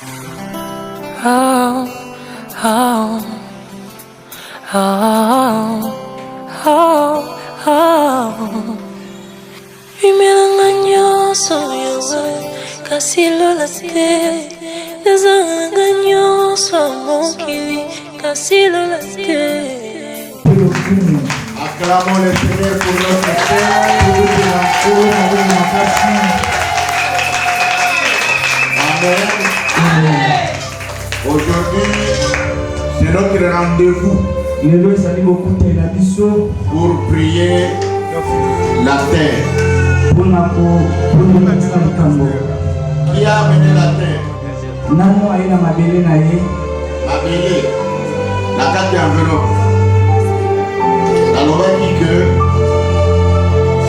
Oh, oh, oh, oh, oh. Imelanganyoso yawe kasilo laste Desanganyoso mokili kasilo laste. Acclamons le Seigneur pour notre Père. Amen. Aujourd'hui, c'est notre rendez-vous pour prier la terre. Qui a amené la terre? Mabélé, la carte enveloppe. Alors on dit que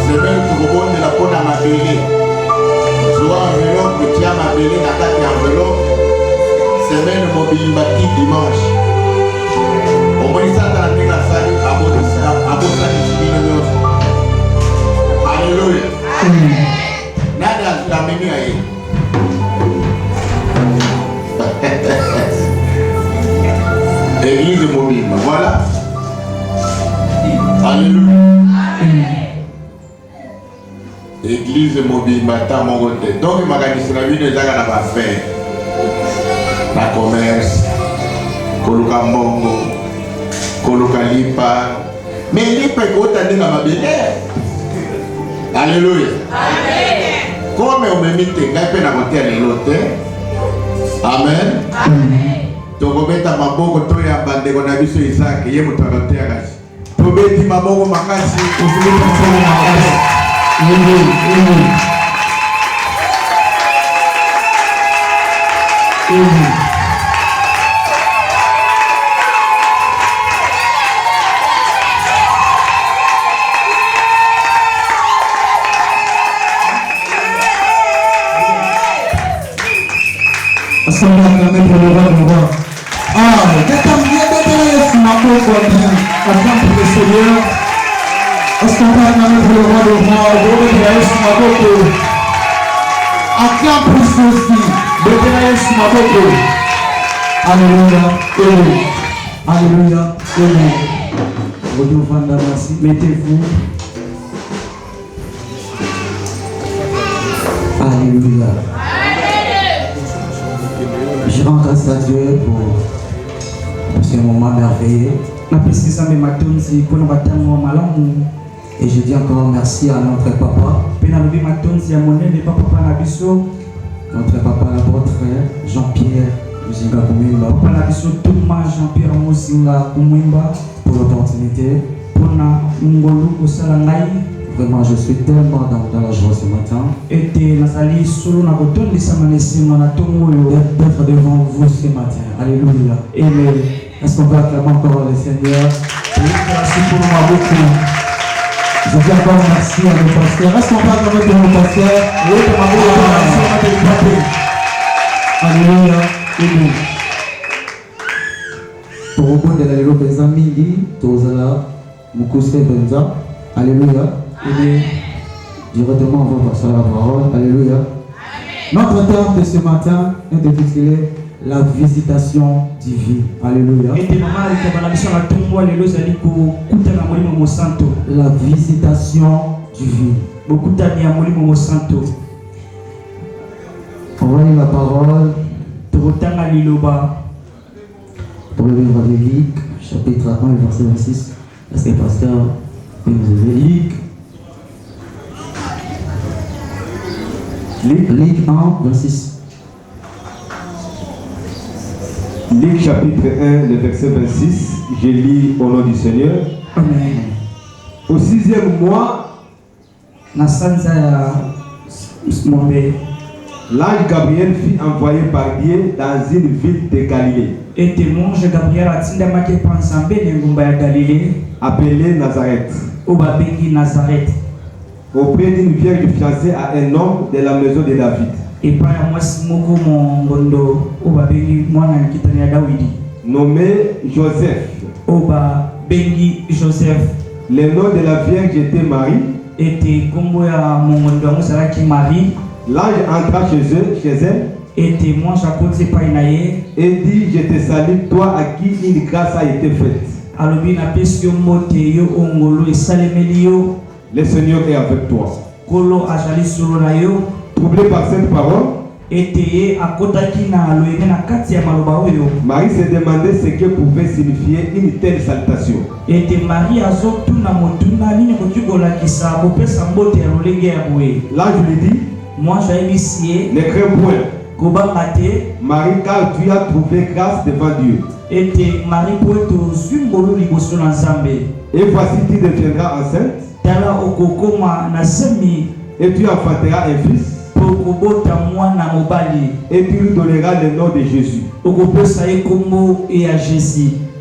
c'est même trop bon de la peau à Mabélé. Soit enveloppe, que tu as Mabélé, la carte enveloppe. C'est même le mobilier dimanche. Au moins ça dans la salle, à Bosa Alléluia. Nada la menu aïe. Église mobile, voilà. Alléluia. Église mobile, matin mon côté. Donc il m'a dit que la vie de Zaga n'a pas fait. La commerce, Koloka Mongo, Koloka Lipa. Mais Lipa est côté de la mabille. Alléluia. Comme on me met tes gars, on a monté à l'hôtel. Amen. Tokobeta maboko toya bande kona biso Isaac ye mutalote akasi. Tobeti maboko makasi uzulika sana makasi. Amen. Alléluia. Mettez-vous. Alléluia. Je rends grâce à Dieu pour ce moment merveilleux. Et je dis encore merci à notre papa. Notre papa, l'apôtre Jean-Pierre Muzinga Kumimba. Pour l'opportunité. Vraiment, je suis tellement dans la joie ce matin d'être devant vous ce matin. Alléluia. Amen. Est-ce qu'on peut acclamer encore le Seigneur? Merci pour moi beaucoup. Je dis encore merci à nos pasteurs. Est-ce qu'on peut acclamer pour nos pasteurs? Alléluia. Amen. Pour au bout de la lelo benza mingi, tozala mukuse benza. Alléluia. Et directement on va passer à la parole. Alléluia. Notre thème de ce matin est intitulé la visitation divine. Alléluia. La visitation divine. On va lire la parole pour le livre de Luc, chapitre 1, verset 26. Est-ce que le pasteur peut nous aider? Luc 1, 26. Luc chapitre 1, le verset 26. Je lis au nom du Seigneur. Amen. Au 6e mois, l'ange Gabriel fut envoyé par Dieu dans une ville de Galilée, appelée Nazareth, auprès d'une vierge fiancée à un homme de la maison de David, nommé Joseph. Le nom de la vierge était Marie. L'ange entra chez elle Et dit, je te salue, toi à qui une grâce a été faite. Le Seigneur est avec toi. Troublé par cette parole, Marie se demandait ce que pouvait signifier une telle salutation. L'ange lui dit, ne crains point, Marie, car tu as trouvé grâce devant Dieu. Et voici, tu deviendras enceinte, et tu enfanteras un fils, et tu lui donneras le nom de Jésus.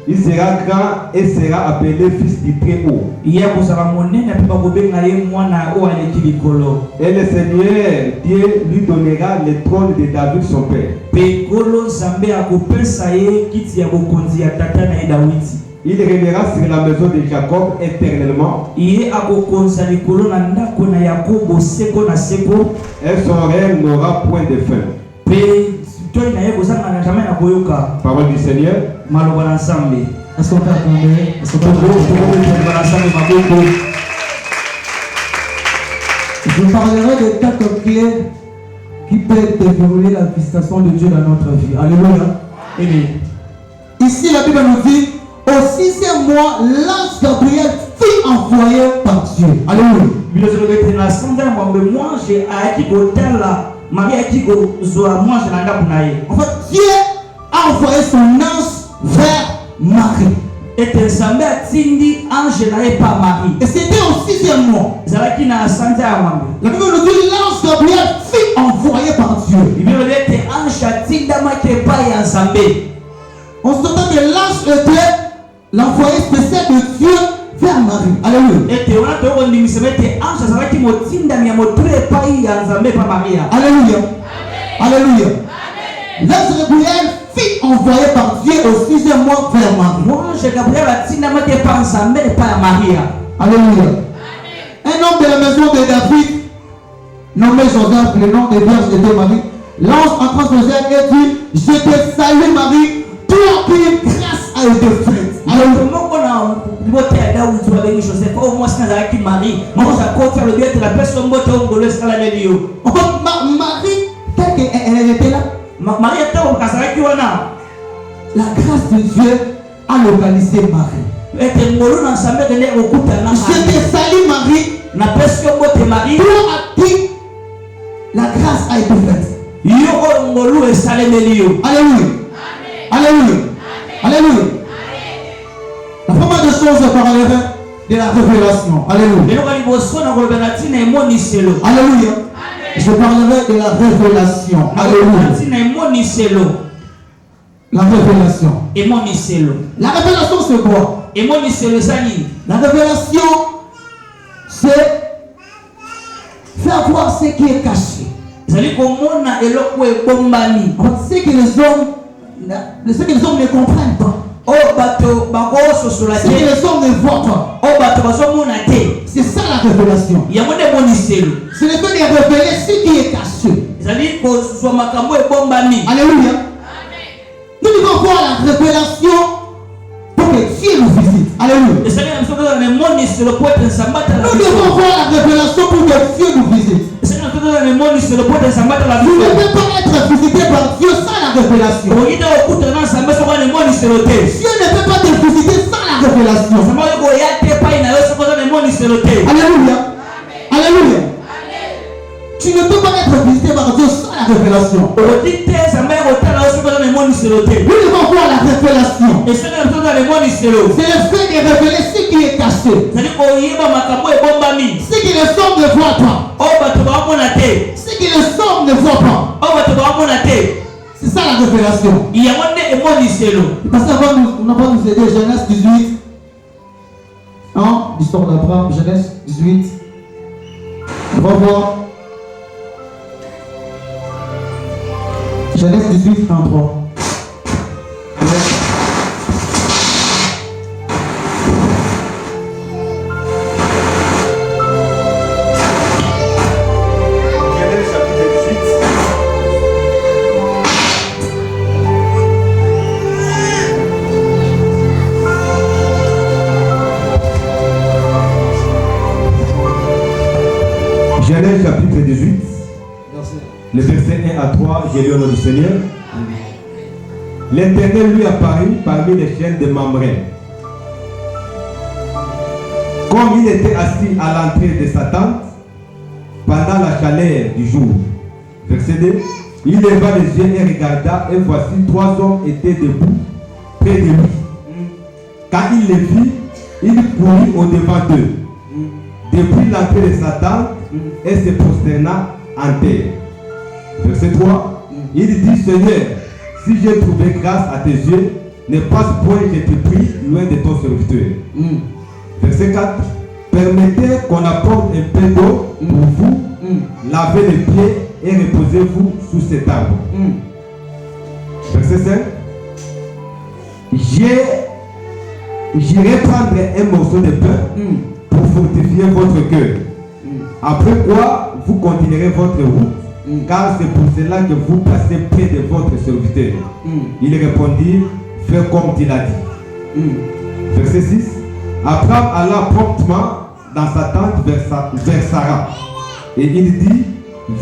Il sera grand et sera appelé fils du Très-Haut. Et le Seigneur Dieu lui donnera le trône de David son père. Il régnera sur la maison de Jacob éternellement. Et son règne n'aura point de fin. Parole du Seigneur. Est-ce qu'on peut Je parlerai de quatre clés qui peuvent déverrouiller la visitation de Dieu dans notre vie. Alléluia. Amen. Ici, la Bible nous dit, au 6e mois, l'ange Gabriel fut envoyé par Dieu. Alléluia. En fait, Dieu a envoyé son ange vers Marie. Et c'était au 6e mois. La Bible nous dit l'ange Gabriel fut envoyé par Dieu. On s'entend que l'ange était l'envoyé spécial de Dieu vers Marie. Alléluia. Alléluia. Alléluia. L'ange Gabriel fut envoyé par Dieu au 6e mois vers Marie. Alléluia. Un homme de la maison de David, nommé Joseph, le nom de Vierge était Marie. L'ange entra sur Joseph et dit, je te salue Marie, toi qui une grâce a été faite. Alléluia. Marie, telle qu'elle était là, la grâce de Dieu a localisé Marie. Je te salue Marie, toi à qui la grâce a été faite. Alléluia. Alléluia. Alléluia. La première des choses, je parlerai de la révélation. Alléluia. Alléluia. Je parlerai de la révélation. Alléluia. La révélation. La révélation, c'est quoi? La révélation, c'est faire voir ce qui est caché. Ce que les hommes ne comprennent pas. Ce que les hommes ne voient pas. C'est ça la révélation. C'est le fait de révéler ce qui est caché. Alléluia. Nous devons voir la révélation pour que Dieu nous visite. Alléluia. Nous devons voir la révélation pour que Dieu nous visite. Vous ne pouvez pas être visité par Dieu sans la révélation. Dieu ne peut pas te visiter sans la révélation. Alléluia. Alléluia. Tu ne peux pas être visité par Dieu sans la révélation. Nous devons voir la révélation. C'est le fait de révéler ce qui est caché. Ce que les hommes ne voient pas. Ce que les hommes ne voient pas. C'est ça la révélation. Parce qu'avant nous nous aider Genèse 18. Hein? L'histoire d'Abraham, Genèse 18. On va voir. Genèse 18, 33. 43, j'ai lu au nom du Seigneur. L'Éternel lui apparut parmi les chaînes de Mamré. Comme il était assis à l'entrée de sa tente, pendant la chaleur du jour. Verset 2. Il leva les yeux et regarda, et voici 3 hommes étaient debout près de lui. Quand il les vit, il courut au-devant d'eux, depuis l'entrée de sa tente, et se prosterna en terre. Verset 3. Il dit, Seigneur, si j'ai trouvé grâce à tes yeux, ne passe point, je te prie, loin de ton serviteur. Verset 4. Permettez qu'on apporte un peu d'eau pour vous, lavez les pieds et reposez-vous sous cet arbre. Verset 5. J'irai prendre un morceau de pain pour fortifier votre cœur. Après quoi, vous continuerez votre route, car c'est pour cela que vous passez près de votre serviteur. Il répondit, fais comme tu l'as dit. Verset 6. Abraham alla promptement dans sa tente vers Sarah. Et il dit,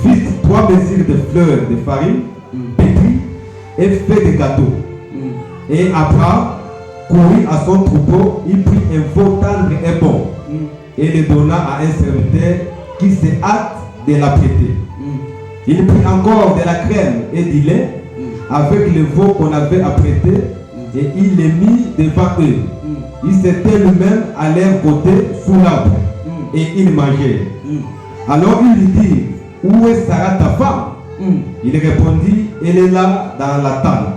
vite 3 mesures de fleurs de farine, pétris et fais des gâteaux. Et Abraham courut à son troupeau, il prit un veau tendre et bon, et le donna à un serviteur qui se hâte de l'apprêter. Il prit encore de la crème et du lait avec le veau qu'on avait apprêté, et il les mit devant eux. Il s'était lui-même à leur côté sous l'arbre, et il mangeait. Alors il lui dit, où est Sarah ta femme? Il répondit, elle est là dans la tente.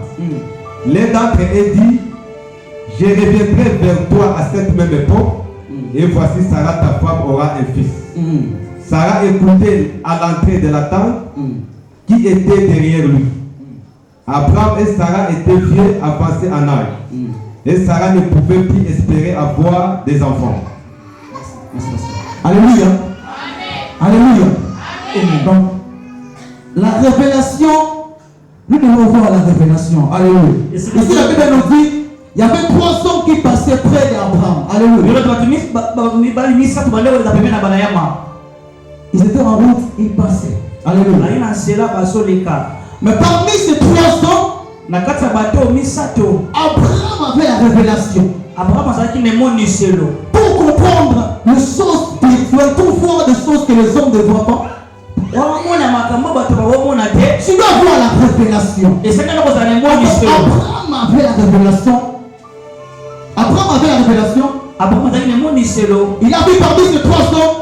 L'un d'entre eux dit, je reviendrai vers toi à cette même époque, et voici Sarah ta femme aura un fils. Sarah écoutait à l'entrée de la tente qui était derrière lui. Abraham et Sarah étaient vieux, avancés en âge. Et Sarah ne pouvait plus espérer avoir des enfants. Alléluia. Alléluia. Amen. Donc, la révélation, nous devons voir la révélation. Alléluia. Ici, la Bible nous dit, il y avait 3 hommes qui passaient près d'Abraham. Alléluia. Ils étaient en route, ils passaient. Alléluia. Mais parmi ces 3 hommes, Abraham avait la révélation. Pour comprendre les choses spirituelles, pour voir des choses que les hommes ne voient pas, tu dois voir la révélation. Abraham avait la révélation. Abraham avait la révélation. Il a vu parmi ces 3 hommes,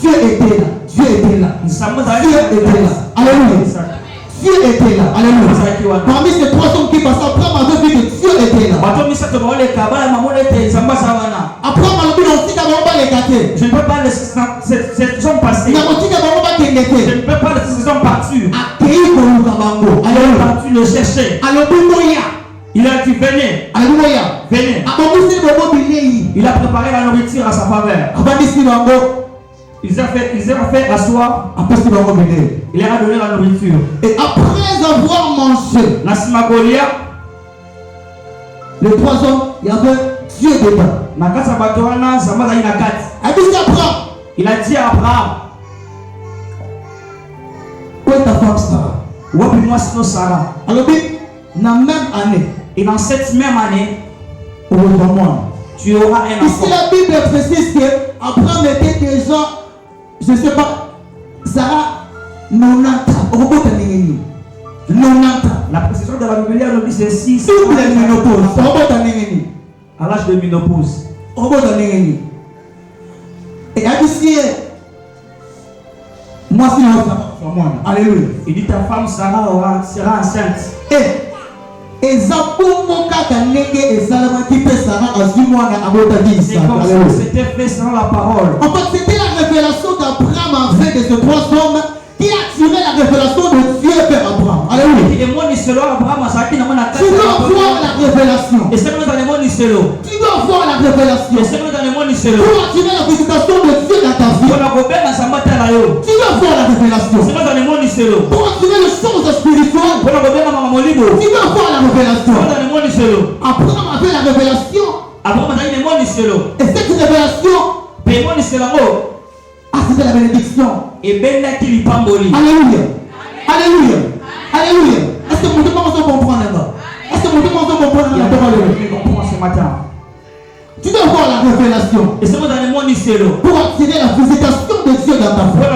Dieu était là. Dieu était là. Dieu était là. Alléluia. Dieu était là. Alléluia. Parmi ces 3 hommes qui passaient, Abraham avait vu que Dieu était là. Abraham a dit je ne peux pas laisser ces hommes passer. Je ne peux pas laisser ces hommes partir. Alléluia. Tu le cherchais. Il a dit venez. Alléluia. Venez. Il a préparé la nourriture à sa faveur. Ils ont fait asseoir. Il leur a donné la nourriture. Et après avoir mangé, les 3 hommes, il y avait Dieu dedans. Il a dit à Abraham, où est ta femme Sarah? Alors, dans la même année, et dans cette même année, tu auras un enfant. Ici, la Bible précise que Abraham était déjà, je ne sais pas, Sarah, 90 ans. La précision de la Bible nous dit c'est 6 ans. À l'âge de ménopause. Et ici, moi, c'est moi. Alléluia. Il dit ta femme Sarah sera enceinte. C'est comme ça, c'était fait selon la parole. En fait, c'était la révélation d'Abraham avec de ces 3 hommes qui a tiré la révélation de Dieu vers Abraham. Alléluia. Tu dois voir la révélation. Tu dois voir la révélation. Pour attirer la visitation de Dieu dans ta vie. Tu dois voir la révélation. Pour attirer les choses spirituelles. Tu dois voir la révélation. Abraham avait la révélation. Et cette révélation, c'était la bénédiction. Alléluia. Alléluia. Alléluia. Est-ce que vous commencez à comprendre là? Est-ce que vous commencez à comprendre là? Ce matin. Tu dois avoir la révélation Et c'est dans le monde ici. pour attirer la visitation de Dieu dans ta vie. Tu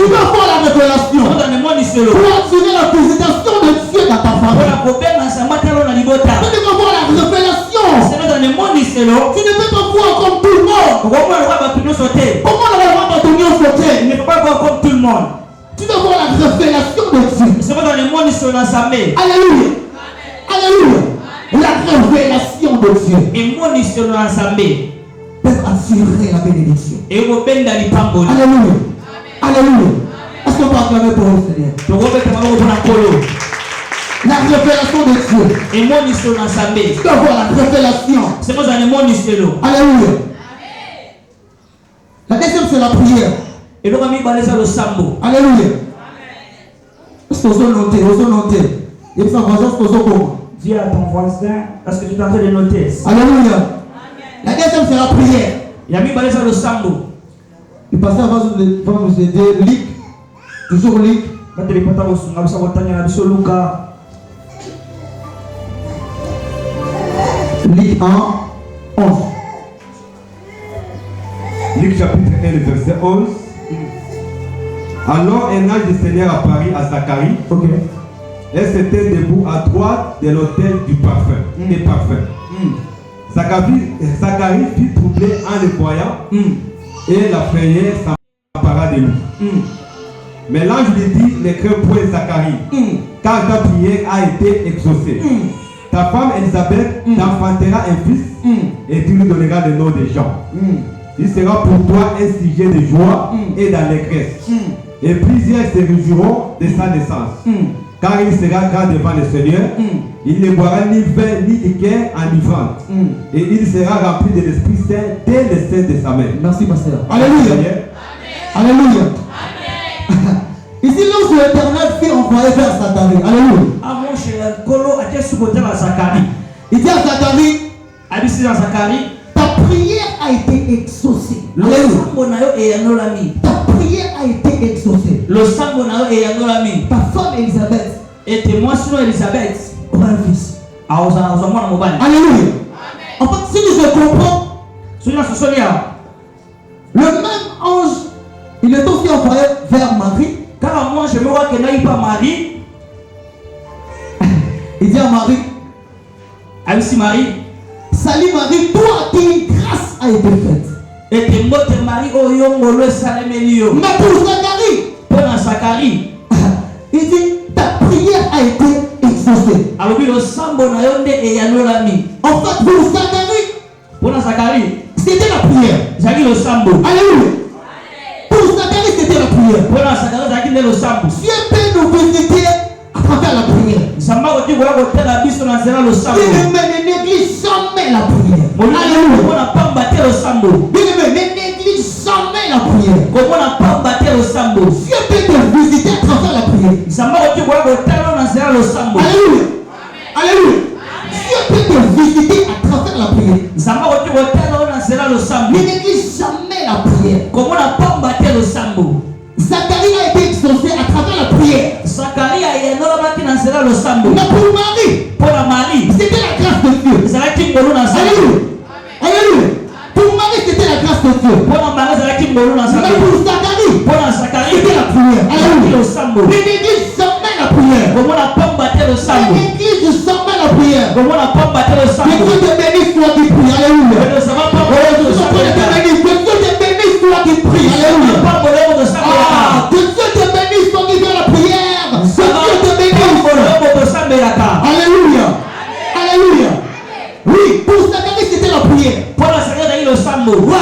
dois avoir la révélation pour attirer la visitation de Dieu dans ta famille. Tu dois avoir la révélation. Tu ne peux pas voir comme tout le monde. Comment le roi va ton union sauter? Il ne faut pas voir comme tout le monde. Tu dois avoir la révélation de Dieu. C'est dans le monde ici. Alléluia. Alléluia. La révélation de Dieu Et mon ici peut attirer la bénédiction. Et vous benda li pamboli. Alléluia. Alléluia. Est-ce qu'on peut acclamer pour le Seigneur? La révélation de Dieu. Et mon ici Tu dois avoir la révélation. C'est dans le monde ici. Alléluia. La deuxième, c'est la prière. Et donc, on va le sambo. Alléluia. Est-ce que vous notez? Vous notez? Et puis, ça va juste pour comment? Dis à ton voisin, est-ce que tu es en train de noter? Alléluia. La deuxième, c'est la prière. Il y a mis le sambo. Le pasteur va nous aider. Luc. Toujours Luc. Luc 1, 11. Luc chapitre 1, le verset 11. Alors un ange du Seigneur apparut à Zacharie. Ok. Elle s'était debout à droite de l'autel du parfum. Des parfums. Zacharie fut troublé en le voyant et la frayeur s'empara de lui. Mais l'ange lui dit, ne crains point Zacharie, car ta prière a été exaucée. Ta femme Elisabeth t'enfantera un fils et tu lui donneras le nom de Jean. Il sera pour toi un sujet de joie et d'allégresse. Et plusieurs se réjouiront de sa naissance. Car il sera grand devant le Seigneur. Il ne boira ni vin ni liqueur enivrante. Et il sera rempli de l'Esprit Saint dès le sein de sa mère. Merci, pasteur. Alléluia. Alléluia. Ici, lorsque l'Éternel fit envoyer vers Zacharie. Alléluia. Il dit à Zacharie, ta prière a été exaucée. Alléluia. Ta prière a été exaucée. Ta femme Elisabeth aura un fils. Alléluia. En fait, si nous comprenons, le même ange, il est aussi envoyé vers Marie. Car moi, je me vois que n'a pas Marie. Il dit à Marie, Ainsi Marie, salut Marie, toi à qui grâce a été faite. et que votre Marie au yongo le salémelio. Mais pour Zacharie, Pour Zacharie, il dit, ta prière a été exaucée. alors le sambo na yonde et yanolami. En fait, pour Zacharie, Pour Zacharie, c'était la prière. Zaki le sambo. Alléluia. Pour Zacharie, c'était la prière. Pour Zacharie, Zaki le sambo. Dieu peut nous visiter à travers la prière. Samba oti kwa hôtel abiso na zera le sambo. Bien aimé, ne néglige jamais la prière. Alléluia. On n'a pas battu le sambo. Bien aimé, ne néglige jamais la prière. Comme on n'a pas battu le sambo. Dieu peut te visiter à travers la prière. Samba oti kwa hôtel na zera le sambo. Alléluia. Alléluia. Dieu peut te visiter à travers la prière. Samba oti kwa hôtel na zera le sambo. Ne néglige jamais la prière. Comme on n'a pas battu le sambo. Zacharie a été exaucé à travers la prière. Zacharie a yanolama na zera le sambo. Mais pour Marie, Pour la Marie, c'était la grâce de Dieu. Zaki ngolo na sambo. Alléluia. Alléluia. Pour Marie, c'était la grâce de Dieu. Pour la Marie, Zaki ngolo na Mais sambo. pour Zacharie, Pour la Zacharie, c'était la prière. Zaki Alléluia. le sambo. Ne néglige jamais la prière. Comme on n'a pas battu le Ne sambo. néglige jamais la prière. Comme on n'a pas battu le Que sambo. Dieu te bénisse, toi qui prie. Alléluia. Mais ne ça va pas Oh, battre je le suis en sambo. train de te bénir. Que Dieu te bénisse, toi qui prie. Alléluia. Pas voler le sambo. Ah, que Dieu te bénisse, toi qui fais la prière. Que Ça va Dieu te pas bénisse. voler le sambo. Alléluia. Alléluia. Oui, pour Zacharie, c'était la prière. Pour la Zacharie, le sambo. Ouais.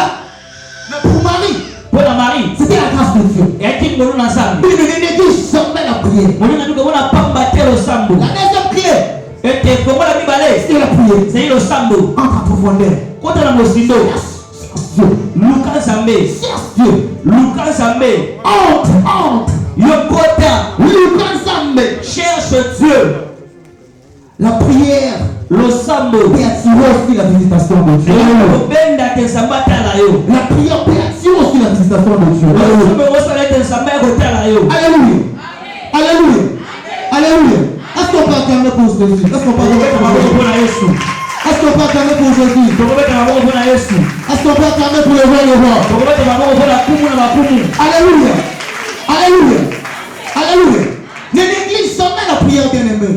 Mais pour Marie, Pour la Marie, c'était la grâce de Dieu. Zaki ngolo na sambo. Il ne néglige jamais la prière. On a dit qu'on n'a pas battu le sambo. La deuxième clé, Et que comme on a mis balai, c'est la prière. c'est le sambo. Entre en profondeur. Quand on a mosindo, Cherche Dieu. Lucas Zambé, Cherche Dieu. Lucas Zambé, Entre. Yokota, Lucas Zambé. cherche Dieu. La prière Le sambo. peut attirer aussi la visitation de Dieu. Benda te sambata la yo. La prière peut attirer aussi la visitation de Dieu. Le sambo osala te samba ko tala yo. Alléluia. Jésus? Est-ce qu'on peut acclamer pour Jésus? Est-ce qu'on peut acclamer pour Jésus? Est-ce qu'on peut acclamer pour le roi des rois? Alléluia. Alléluia. Alléluia. Ne néglige jamais la prière, bien-aimé.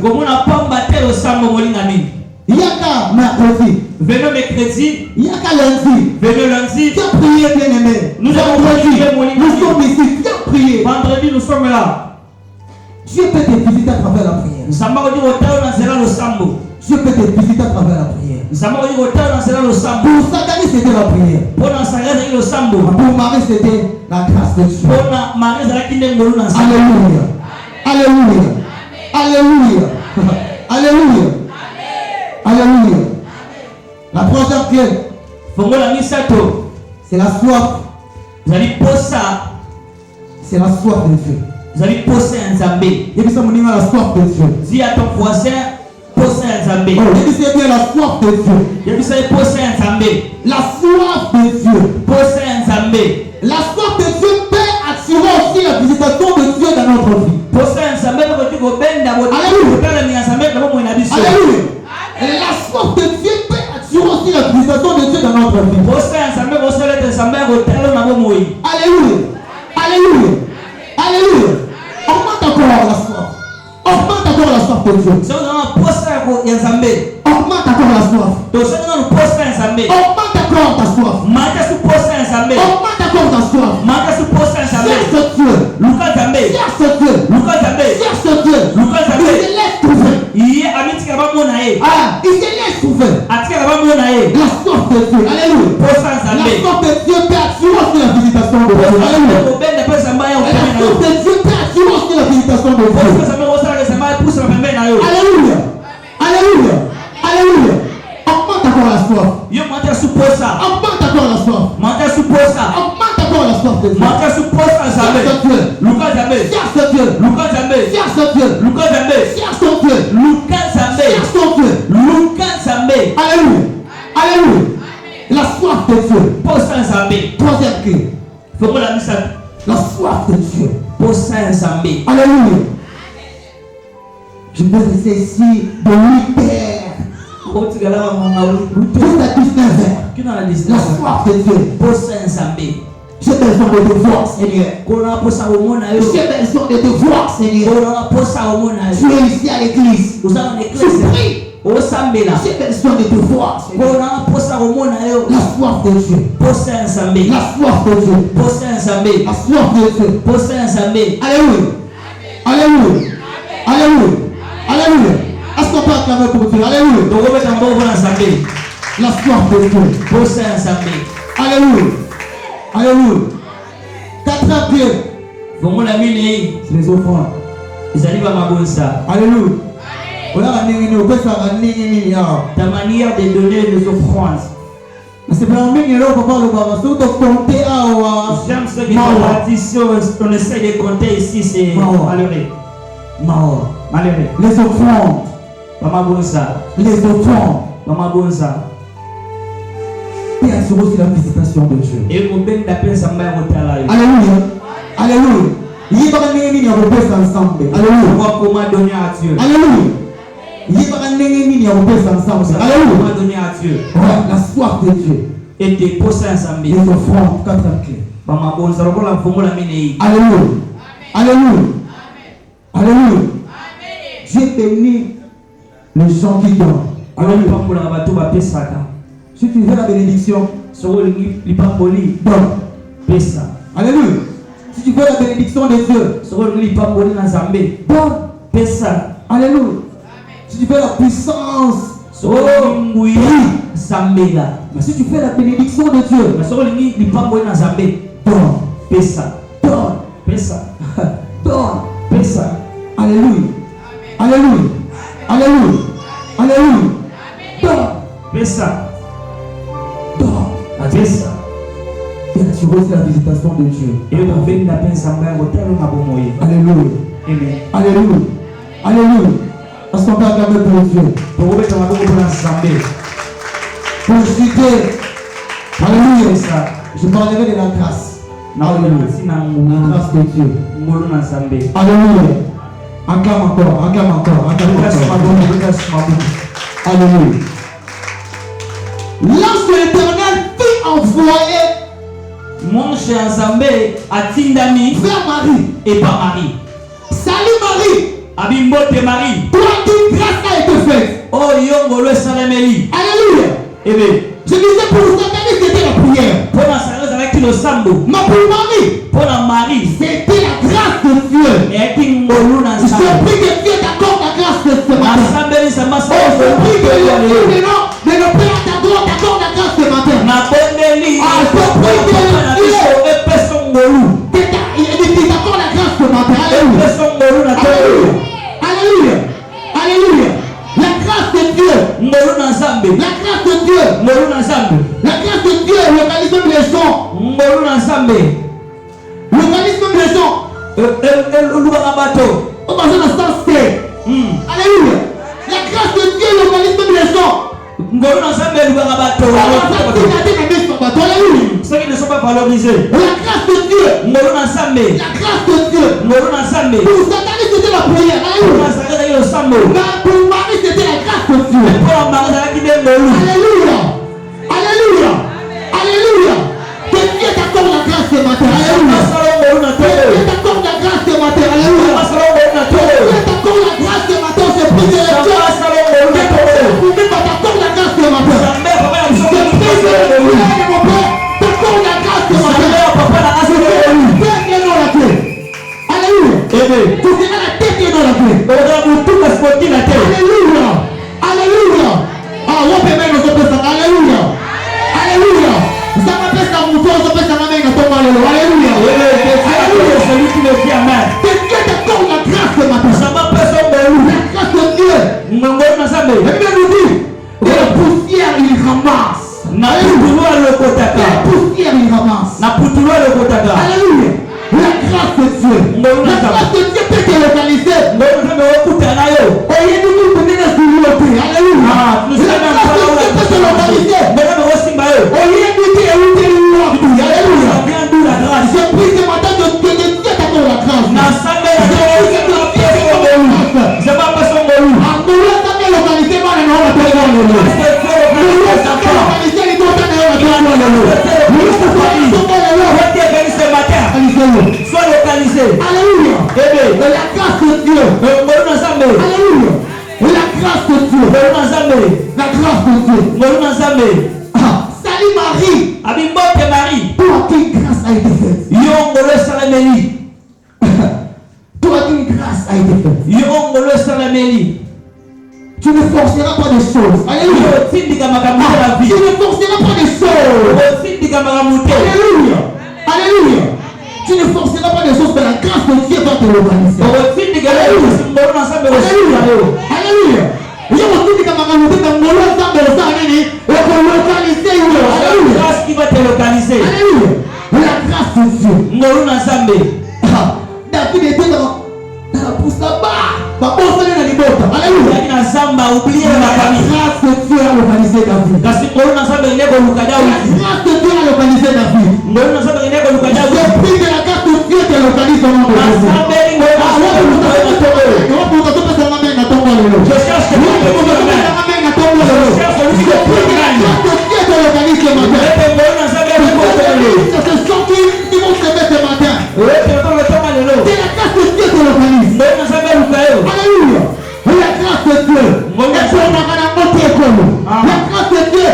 Il y a qu'à mercredi. Venez mercredi. Il y a qu'à lundi. Venez lundi. Viens prier, bien-aimé. Nous avons prié. Nous sommes ici. Viens prier. Vendredi, nous sommes là. Dieu peut te visiter à travers la prière. Dieu peut te visiter à travers la prière. Pour Satan, c'était la prière. Pour Marie, c'était la grâce de Dieu. Alléluia. Alléluia. Alléluia. Alléluia. Alléluia. La troisième clé, c'est la soif. C'est la soif de Dieu. Vous allez poser un zambé. Et puis ça me dit la soif de Dieu. Dis à ton voisin, poser un zambé. Oh, et puis c'est bien la soif de Dieu. Et puis ça poser un zambé. La soif de Dieu. Poser un zambé. La soif de Dieu peut attirer aussi la visitation de Dieu dans notre vie. Poser un zambé pour que tu viennes d'abord. Alléluia. Alléluia. La soif de Dieu peut attirer aussi la visitation de Dieu dans notre vie. Poser un zambé, poser un zambé, Alléluia. Alléluia. Alléluia. Augmente encore la soif. Augmente encore la soif de Dieu. Si on a posé un zambé, augmente encore la soif. donc si on a posé un zambé, augmente encore ta soif. manque sous posé un zambé, augmente encore ta soif. manque sous posé un zambé. Cherche Dieu. Lucas zambé, cherche Dieu. Lucas zambé, cherche Dieu. Lucas Il zambé. se laisse trouver. Il y a un petit cabamon naé. Ah, il se laisse trouver. Ati cabamon naé. La soif de Dieu. Alléluia. Posé un La zambé. soif de Dieu peut attirer aussi la visitation de Dieu. Alléluia. La soif de Dieu peut attirer aussi la visitation de Dieu. Alléluia. Alléluia. Alléluia. Augmente encore la soif. Augmente encore la soif. Augmente encore la soif de Dieu. Cherche Dieu. Cherche Dieu. Cherche Dieu. Cherche Dieu. Alléluia. Alléluia. La soif de Dieu. Troisième clé. La soif de Dieu. Alléluia. Je peux rester ici de 8 heures. Jusqu'à 19h. La soif de Dieu. J'ai besoin de te voir, Seigneur. J'ai besoin de te voir, Seigneur. Tu es ici à l'église. Tu pries. J'ai besoin de te voir, Seigneur. La soif de Dieu. La soif de Dieu. La soif de Dieu. Alléluia. Alléluia. Alléluia. Alléluia. Est-ce qu'on peut acclamer pour Dieu? Alléluia. La soif de Dieu. Alléluia. Alléluia. Quatrième pied. C'est les offrandes. Alléluia. Ta manière de donner les offrandes. C'est pas un million d'euros pour le baba. Surtout de compter à j'aime ce qui est on essaie de compter ici, c'est malheureux. Malheureux. Les offrandes. Maman Bonsa. Les offrandes. Maman Bonsa. Et assurer aussi la visitation de Dieu. Et mon ben d'appel ça m'a retardé. Alléluia. Alléluia. Il y a pas un million d'euros ensemble. Alléluia. Comment donner à Dieu. Alléluia. Il y a pas un million d'euros ensemble. Alléluia. Comment donner à Dieu. La soif de Dieu. Et des posés ensemble. Les offrandes. Quatrième clé. Maman Bonsa. Alléluia. Alléluia. Alléluia. Dieu bénit les gens qui donnent. Alléluia. Si tu veux la bénédiction, donne. Alléluia. Si tu veux la bénédiction de Dieu, donne. Alléluia. Si tu veux la puissance, prie. Mais si tu fais la bénédiction de Dieu, donne. Donne. Alléluia. Alléluia. Alléluia. Alléluia. Donne. Et tu reçois la visitation de Dieu. Alléluia. Alléluia. Alléluia. Est-ce qu'on peut acclamer pour Dieu? Pour citer. Alléluia. Je parlerai de la grâce. Alléluia. La grâce de Dieu. Alléluia. Acclame encore, acclame encore, acclame encore. Alléluia. L'ange de l'Éternel fit envoyer mon cher Zambé à Tindami vers Marie et par Marie. Salut Marie. Abimbote Marie. Toi qui grâce a été faite. Oh Yongo le Salameli. Alléluia. Eh bien, je disais pour vous organiser c'était la prière. Pour la salade avec le sambo. Mais pour Marie. Pour la Marie. C'était la grâce de Dieu. Et qui ngolu na je prie que Dieu t'accorde la grâce de ce matin. Je prie que Dieu de nos pères t'accorde la grâce ce matin. Je prie que Dieu t'accorde la grâce ce matin. Alléluia. Alléluia. Alléluia. La grâce de Dieu. La grâce de Dieu. La grâce de Dieu localise même les gens. Localise même les gens. Au besoin d'un sens T. Alléluia. La grâce de Dieu localise même les gens. Ceux qui ne sont pas valorisés. La grâce de Dieu. La grâce de Dieu. Pour Satan c'était la prière. Alléluia. Mais pour Marie c'était la grâce de Dieu. Alléluia. Alléluia. Alléluia. Que Dieu t'accorde la grâce ce matin. Alléluia. Que Dieu t'accorde la grâce ce matin. Alléluia. Que Dieu t'accorde la grâce ce matin. C'est plus de Dieu. T'accorde la grâce ce matin. C'est plus de mon Père. T'accorde la grâce ce matin. Alléluia. Tu seras la tête et non la clé. Alléluia. Alléluia. Ah, on peut même nous appeler ça. Alléluia. Alléluia. Ça m'appelle ça mon tour, ça m'appelle ça ma main. Alléluia. Alléluia. Celui qui le dit amen. Que Dieu t'accorde la grâce ce matin. Ça m'appelle son belou. La grâce de Dieu. Et bien nous dit, et la poussière il ramasse. Na putulwa le kotaka. La poussière il ramasse. Na putulwa le kotaka. Alléluia. La grâce de Dieu. La grâce de Dieu peut te localiser. Et il nous donne la souveraineté. Alléluia. La grâce de Dieu peut te localiser. Et il nous dit alléluia. Je prie ce matin que Dieu t'accorde la grâce. Je m'appelle son belou. Localisé par les noms de Sois localisé. Alléluia. Et la grâce de Dieu. Alléluia. Et la grâce de Dieu. La grâce de Dieu. Salut Marie. Abimbote Marie. Toi qui grâce a été faite. Yongo le Salameli. Toi qui grâce a été faite. Yongo le Salameli. Tu ne forceras pas des choses. Alléluia. Tu ne forceras pas des choses. Alléluia. Alléluia. Tu ne forceras pas des choses, mais la grâce de Dieu va te localiser. Alléluia. Alléluia. Il y a aussi des camarades qui ont la grâce qui va te localiser. Alléluia. La grâce de Dieu. David était dans la pousse là-bas. Alléluia. La grâce de Dieu a localisé David. La grâce de Dieu a localisé David. Je prie que la grâce de Dieu te localise au nom de Jésus. Je cherche que la grâce de Dieu te localise ce matin. C'est ce chant qui vont se mettre ce matin. C'est la grâce de Dieu te localise. Alléluia. La grâce de Dieu. La grâce de Dieu.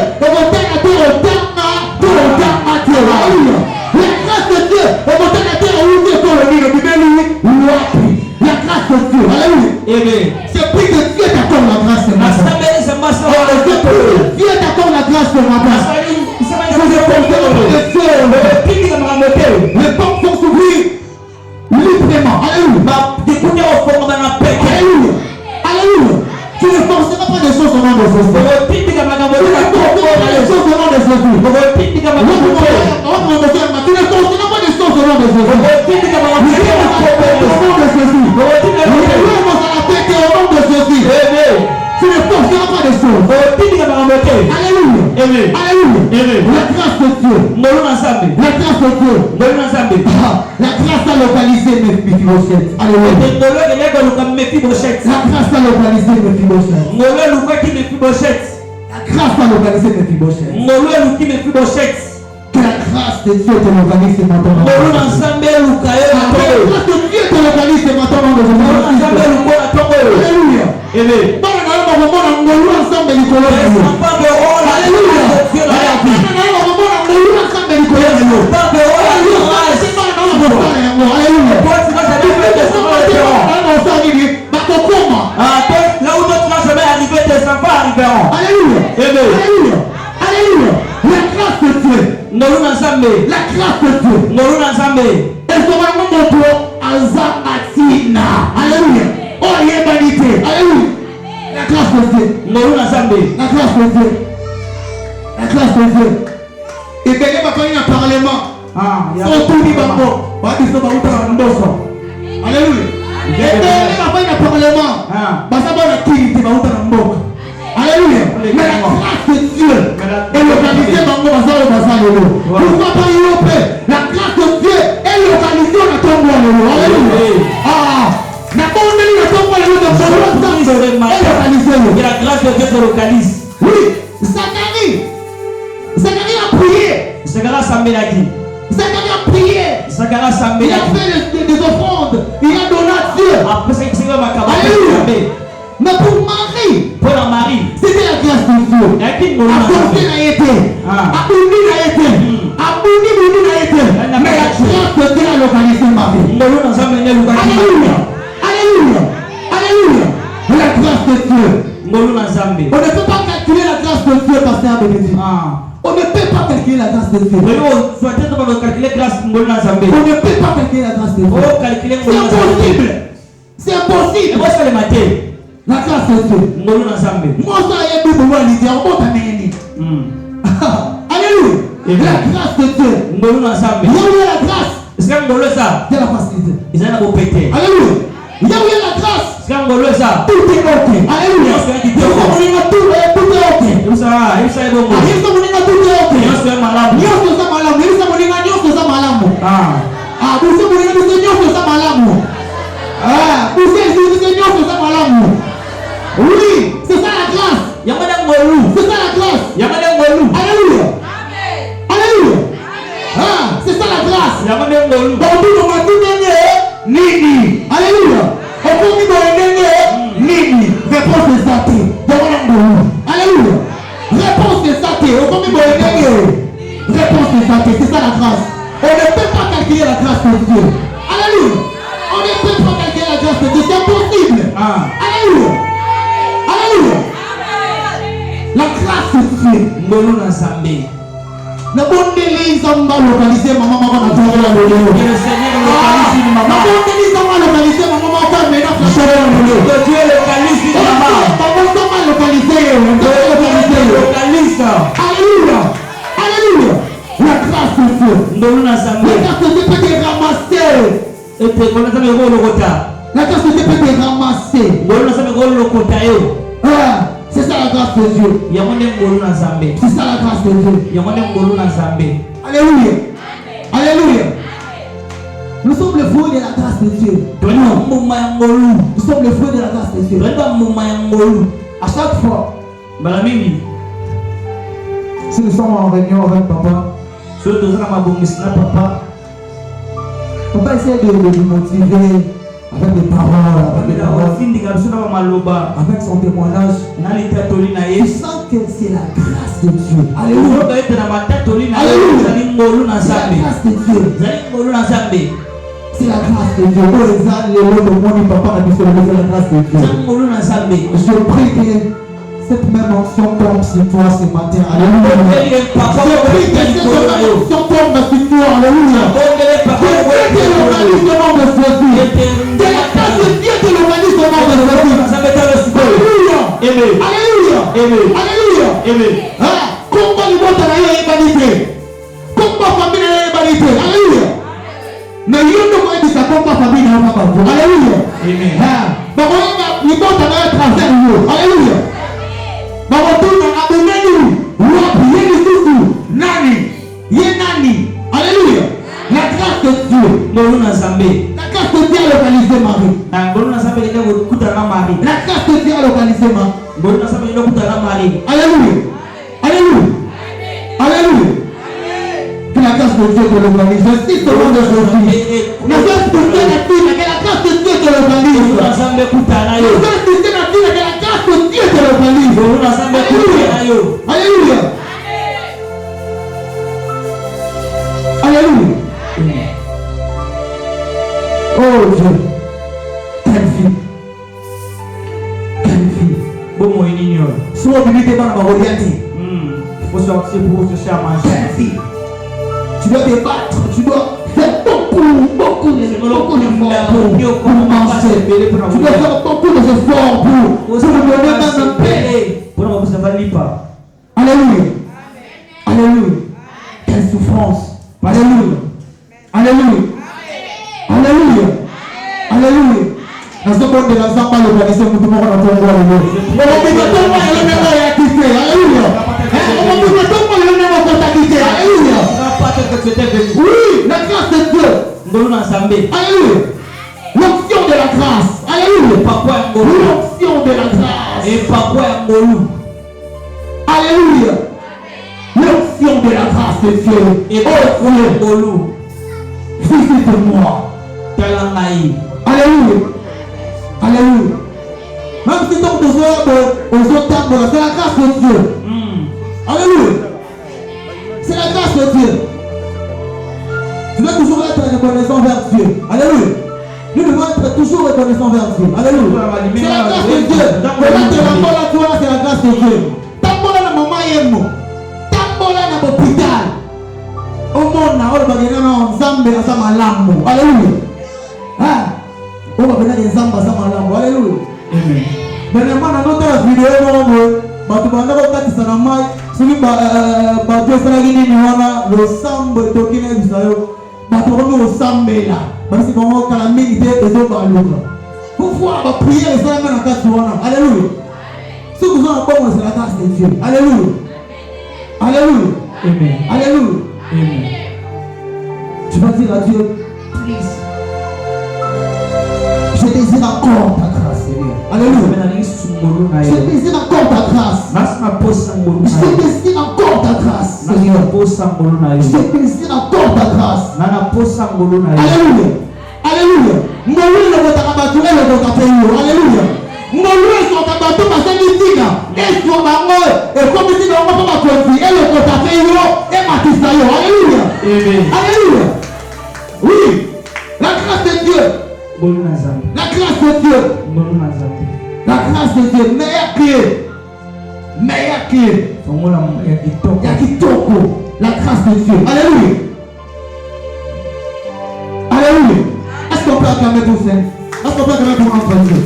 Alléluia. La grâce de Dieu. La grâce de Dieu. Alléluia. C'est plus que Dieu t'accorde la grâce ce matin. Dieu t'accorde la grâce ce matin. Les portes vont s'ouvrir librement. Alléluia. Alléluia. Alléluia. Tu ne forceras pas des choses au nom de Jésus. Tu ne forceras pas des choses au nom de Jésus. Tu ne forceras pas des choses au nom de Jésus. Tu ne forceras pas des choses au nom de Jésus. Tu ne forceras pas des choses. Alléluia. Amen. Alléluia. Amen. La grâce de Dieu. Ngolo na Nzambe. La grâce de Dieu. Ngolo na Nzambe. La grâce a localisé Mephibosheth. Alléluia. Ngolo keleko luka Mephibosheth. La grâce a localisé Mephibosheth. Ngolo luka ki Mephibosheth. La grâce a localisé Mephibosheth. Ngolo luki Mephibosheth. Que la grâce de Dieu te localise maintenant. Ngolo na Nzambe luka yo na Que la tongo. grâce de Dieu te localise maintenant. Ngolo na Nzambe luka na tongo. Alléluia. Amen. Bana na yo bamona ngolu ensemble likolo na yo. Pas de ola. Alléluia. Dieu la Bana na yo bamona ngolu ensemble likolo na yo. Pas de ola. Alléluia. Toi tu vas jamais faire des enfants différents. Bakokoma. Ah, toi, là où toi tu vas jamais arriver, tes enfants arriveront. Alléluia. Amen. Alléluia. Alléluia. La grâce de Dieu. Ngolo na Nzambe. La grâce de Dieu. Ngolo na Nzambe. Ezoma moto azamatina. Alléluia. Oh yebanité. Alléluia. La grâce de Dieu. Ngolo na Nzambe. La grâce de Dieu. La grâce de Dieu. Et bien, il va faire un parlement. Autour bango. Badiso bauta ndoso. Alléluia. Et bien, il va faire un parlement. Basa bana kiti bauta mboka. Alléluia. Mais la grâce de Dieu est localisée bango basalo basalo. Pourquoi pas Europe? La grâce de Dieu est localisée dans ton monde. Alléluia. Ah. La bonne de ton monde de la grâce de Dieu se localise. Oui. Zacharie a prié. Zacharie Sambelaki. Zacharie a prié. Zacharie Il a Sambelaki. fait des offrandes. Il a donné à Dieu. Après ça, c'est ma Alléluia. Mais pour Marie, pour la Marie, c'était la grâce de Dieu. et qui nous l'a Apporté n'a été. Abouni n'a été. Abouni n'a été. Mais la grâce de Dieu a localisé Marie. Alléluia. Alléluia. Alléluia. La grâce de Dieu. On ne peut pas calculer la grâce de Dieu, pasteur Bénédicte. On ne peut pas calculer la grâce de Dieu. On ne peut pas calculer la grâce de Dieu. C'est impossible. C'est impossible. La grâce de Dieu. Moi, ça y est, alléluia. La grâce de Dieu. Il y a la grâce de la facilité. Alléluia. Il y a la grâce. Tout est ok. Alléluia. Tout est ok. Oui, c'est ça la grâce. C'est ça la grâce. Alléluia. Alléluia. Ah, c'est ça la grâce. Nini. Alléluia. Nini. Réponse de Saté. Alléluia. Réponse de Saté. Réponse de Saté. C'est ça la grâce. On ne peut pas calculer la grâce de Dieu. Alléluia. On ne peut pas calculer la grâce de Dieu. C'est impossible. Alléluia. Alléluia. La grâce de Dieu. La bonne délice va localiser maman la Alléluia. Alléluia. La grâce de Dieu. La grâce de Dieu peut te ramasser. La grâce de Dieu peut te ramasser. C'est ça la grâce de Dieu. C'est ça la grâce de Dieu. Alléluia. Alléluia. Nous sommes le fruit de la grâce de Dieu. Nous sommes le fruit de la grâce de Dieu. À chaque fois, si nous sommes en réunion avec papa, papa essaie de nous motiver avec des paroles, avec son témoignage. Il sent que c'est la grâce de Dieu. Alléluia. Alléluia. La grâce de Dieu. C'est la grâce de Dieu. Papa a dit que c'est la grâce de Dieu. Je prie que cette même onction tombe sur toi ce matin. Alléluia. Je prie que cette même onction tombe sur toi. Alléluia. Je prie que le localise au nom de Jésus. Que la grâce de Dieu te localise au nom de Jésus. Alléluia. Alléluia. Alléluia. Combat le monde à la humanité. Combat famille à la humanité. Alléluia. Mais il y a un ça combat famille à la humanité. Alléluia. Alléluia. Alléluia. Alléluia. Alléluia. Que la grâce de Dieu te localise. J'insiste au nom de Jésus. Ne sois poussé la fille, que la grâce de Dieu te localise. Ne sois poussé la fille, que la grâce de Dieu te localise. Alléluia. Alléluia. Oh Dieu. Quelle fille. Quelle fille. Sois obligé dans la royauté. Faut sortir pour se faire manger. Quelle fille. Tu dois te battre, tu dois faire beaucoup d'efforts pour manger. Tu dois faire beaucoup d'efforts pour te donner dans un paix. Alléluia. Alléluia. Quelle souffrance. Alléluia. Alléluia. Alléluia. Alléluia. Dans ce monde de la Zamba, le organisme, nous devons rendre ton roi. Oui, la grâce de Dieu. Alléluia. L'onction de la grâce. Alléluia. L'onction de la grâce. Alléluia. L'onction de la grâce de Dieu. Oh Dieu. Visite-moi. Alléluia. Alléluia. Même si donc aux autres tables, c'est la grâce de Dieu. Alléluia. C'est la grâce de Dieu. Tu dois toujours être reconnaissant vers Dieu. Alléluia. Nous devons être toujours reconnaissants vers Dieu. Alléluia. C'est la grâce de Dieu. C'est la grâce de Dieu. Tambola na maman yemo. Tambola na l'hôpital. Au monde na olo bagena na nzambe asa malamu. Alléluia. Ah. On va venir des amba asa malamu. Alléluia. Amen. Benema na nota vidéo mo. Batu banda ko katisa na mai. Suli ba Dieu sala gini ni wana lo sambe tokine bisayo. Batu ko sambe la. Parce que comment quand la médité est au baloura. Pourquoi on va prier les hommes dans la case de Alléluia. Ce que vous avez bon c'est la grâce de Dieu. Alléluia. Alléluia. Amen. Alléluia. Amen. Tu vas dire à Dieu, please. Je désire encore ta grâce, Seigneur. Alléluia. Je désire encore ta grâce. Je désire encore ta grâce, Seigneur. Je désire encore ta grâce. Alléluia. Alléluia. Ngolule le botakabatu et le botapeyo. Alléluia. Ngolule son tabatu masenitina. Et sur ma mort. Et comme si on va pas confier. Et le botapeyo. Et matisayo. Alléluia. Amen. Alléluia. Oui. La grâce de Dieu. La grâce de Dieu. La grâce de Dieu. Meilleur pied. Meilleur pied. Yakitoko. La grâce de Dieu. Alléluia. Alléluia. Est-ce qu'on peut acclamer pour ça? Est-ce qu'on peut acclamer pour notre Dieu?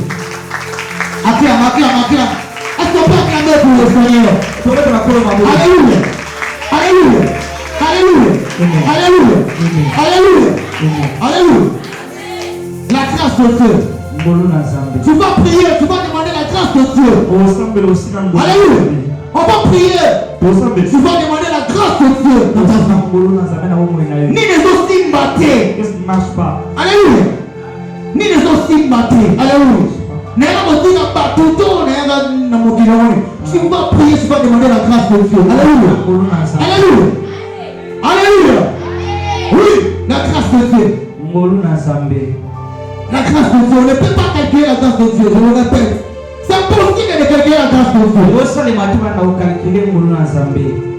Acclame. Est-ce qu'on peut acclamer pour le Seigneur? Alléluia. Alléluia. Alléluia. Alléluia. Alléluia. Alléluia. La grâce de Dieu. Tu vas prier, tu vas demander la grâce de Dieu. Alléluia. On va prier. Tu vas demander la grâce de Dieu. Ni les aussi battés. Qu'est-ce qui ne marche pas? Alléluia. Ni les aussi battés. Alléluia. Tu vas prier, tu vas demander la grâce de Dieu. Alléluia. Alléluia. Alléluia. Oui, la grâce de Dieu. La grâce de Dieu. On ne peut pas calculer la grâce de Dieu. Je le répète. C'est impossible de calculer la grâce de Dieu.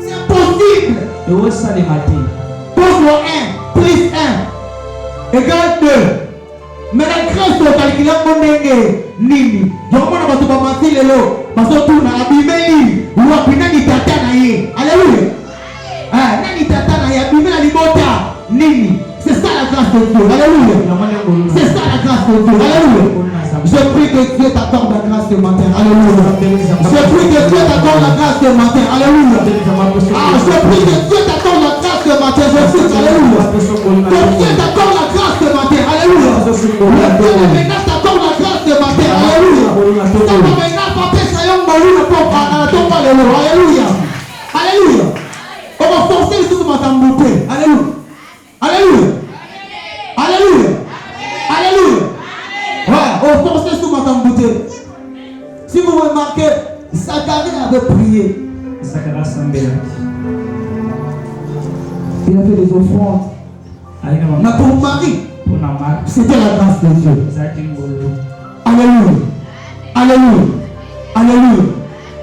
C'est impossible. Pose-moi 1 plus 1 égale 2. Mais la grâce de calculer mon nègre nini. Je vais vous dire parce que tout n'a abîmé. Ou abîmé ni tata na ye. Alléluia. Ah, nani tata na ye abîmé la libota nini. C'est ça la grâce de Dieu. Alléluia. C'est ça la grâce de Dieu. Alléluia. Je prie que Dieu t'accorde la grâce ce matin. Alléluia. Je prie que Dieu t'accorde la grâce ce matin. Alléluia. Ah, je prie que Dieu t'accorde la grâce ce matin. Je prie. Alléluia. Que Dieu t'accorde la grâce ce matin. Alléluia. Que Dieu t'accorde la grâce ce matin. Alléluia. Alléluia. Alléluia. On va forcer tout le monde. Alléluia. Alléluia. Alléluia. Alléluia. Ouais, on force sous ma bouteille. Si vous remarquez, Zacharie avait prié. Zacharie Sambela. Il a fait des offrandes. Mais pour Marie, c'était la grâce de Dieu. Alléluia. Alléluia. Alléluia.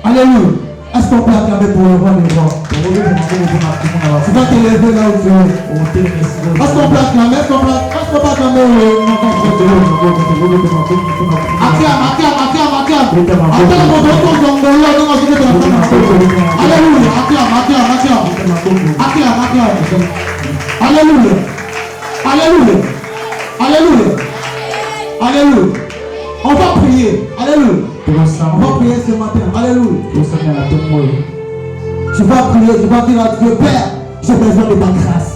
Alléluia. Est-ce qu'on peut acclamer pour le roi des rois? Tu vas te lever là où tu es. Est-ce qu'on peut acclamer? Est-ce qu'on peut acclamer? Acclame, acclame, acclame, acclame. Acclame mon retour d'Angola. Alléluia. Acclame, acclame, acclame. Acclame, acclame. Alléluia. Alléluia. Alléluia. Alléluia. On va prier. Alléluia. On va prier ce matin. Alléluia. Tu vas prier, tu vas dire à Dieu, Père, j'ai besoin de ta grâce.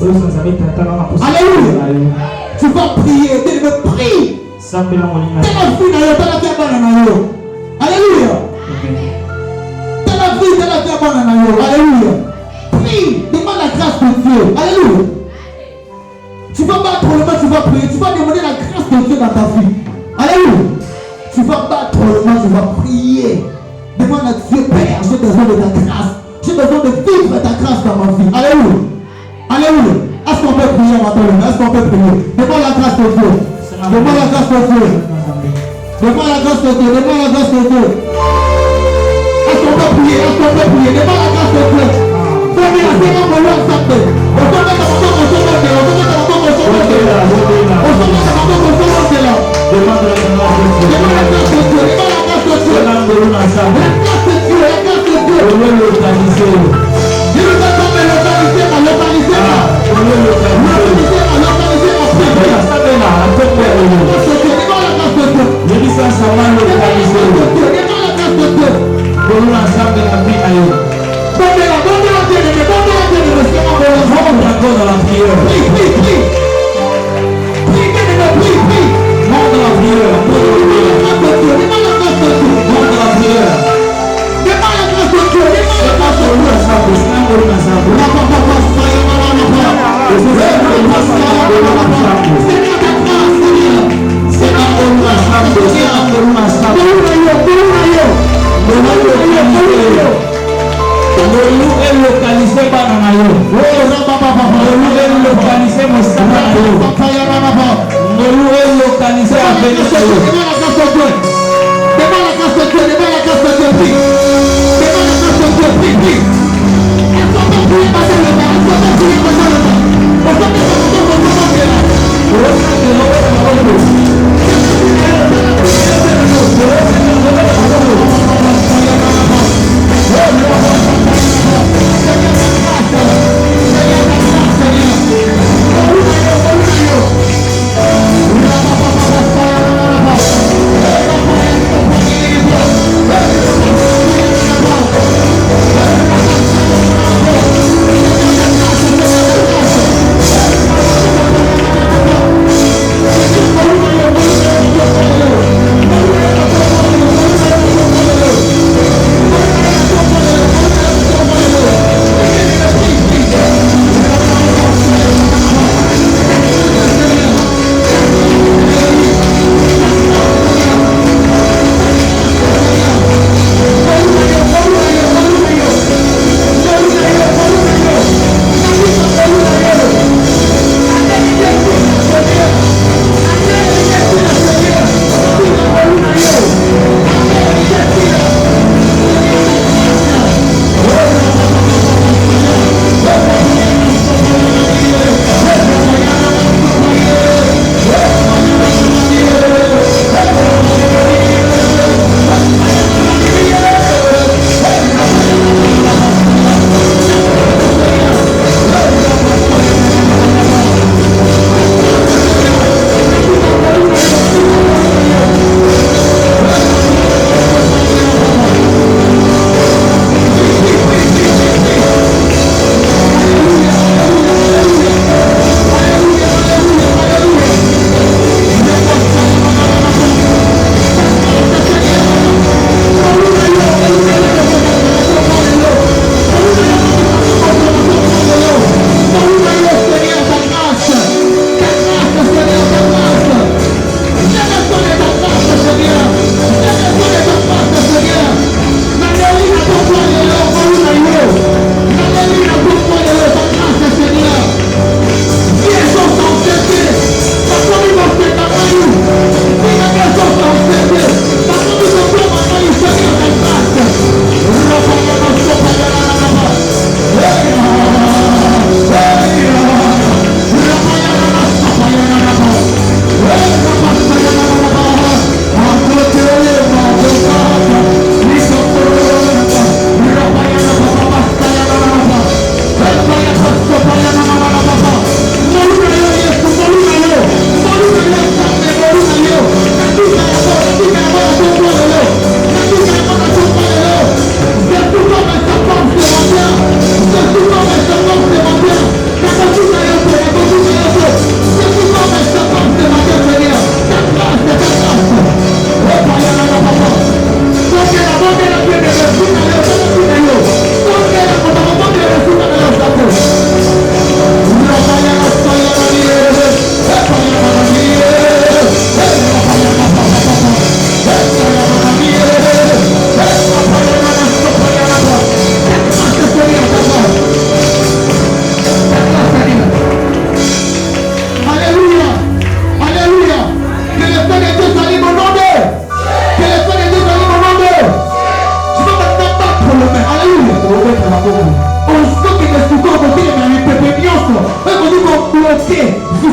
Alléluia. Tu vas prier, tu me prie. Alléluia. Alléluia. Prie, demande la grâce de Dieu. Alléluia. Tu vas battre le main, tu vas prier, tu vas demander la grâce de Dieu dans ta vie. Alléluia. Tu vas battre le main, tu vas prier. Demande à Dieu, Père, j'ai besoin de ta grâce. J'ai besoin de vivre ta grâce dans ma vie. Alléluia. Alléluia. Est-ce qu'on peut prier maintenant? Est-ce qu'on peut prier? Demande la grâce de Dieu. Demande la grâce de Dieu. Demande la grâce de Dieu. Demande la grâce de Dieu. Est-ce qu'on peut prier? Est-ce qu'on peut prier? Demande la grâce de Dieu. Prie,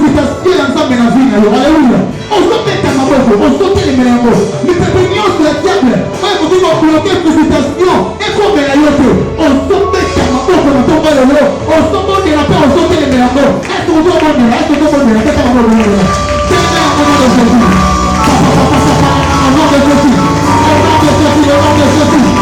visitation ensemble na vie na yo. Alléluia. On se met à ma boîte, on se met les mélanges. Mais cette union sur la diable, moi je vous dis bloquer visitation et comme la yote. On se met à ma boîte, on tombe le lot. On se met la paix, on se met les mélanges. Est-ce que vous avez bon, est-ce que vous avez bon, est-ce que vous avez bon. C'est un nom de Jésus. Au nom de Jésus. Au nom de Jésus, au nom de Jésus.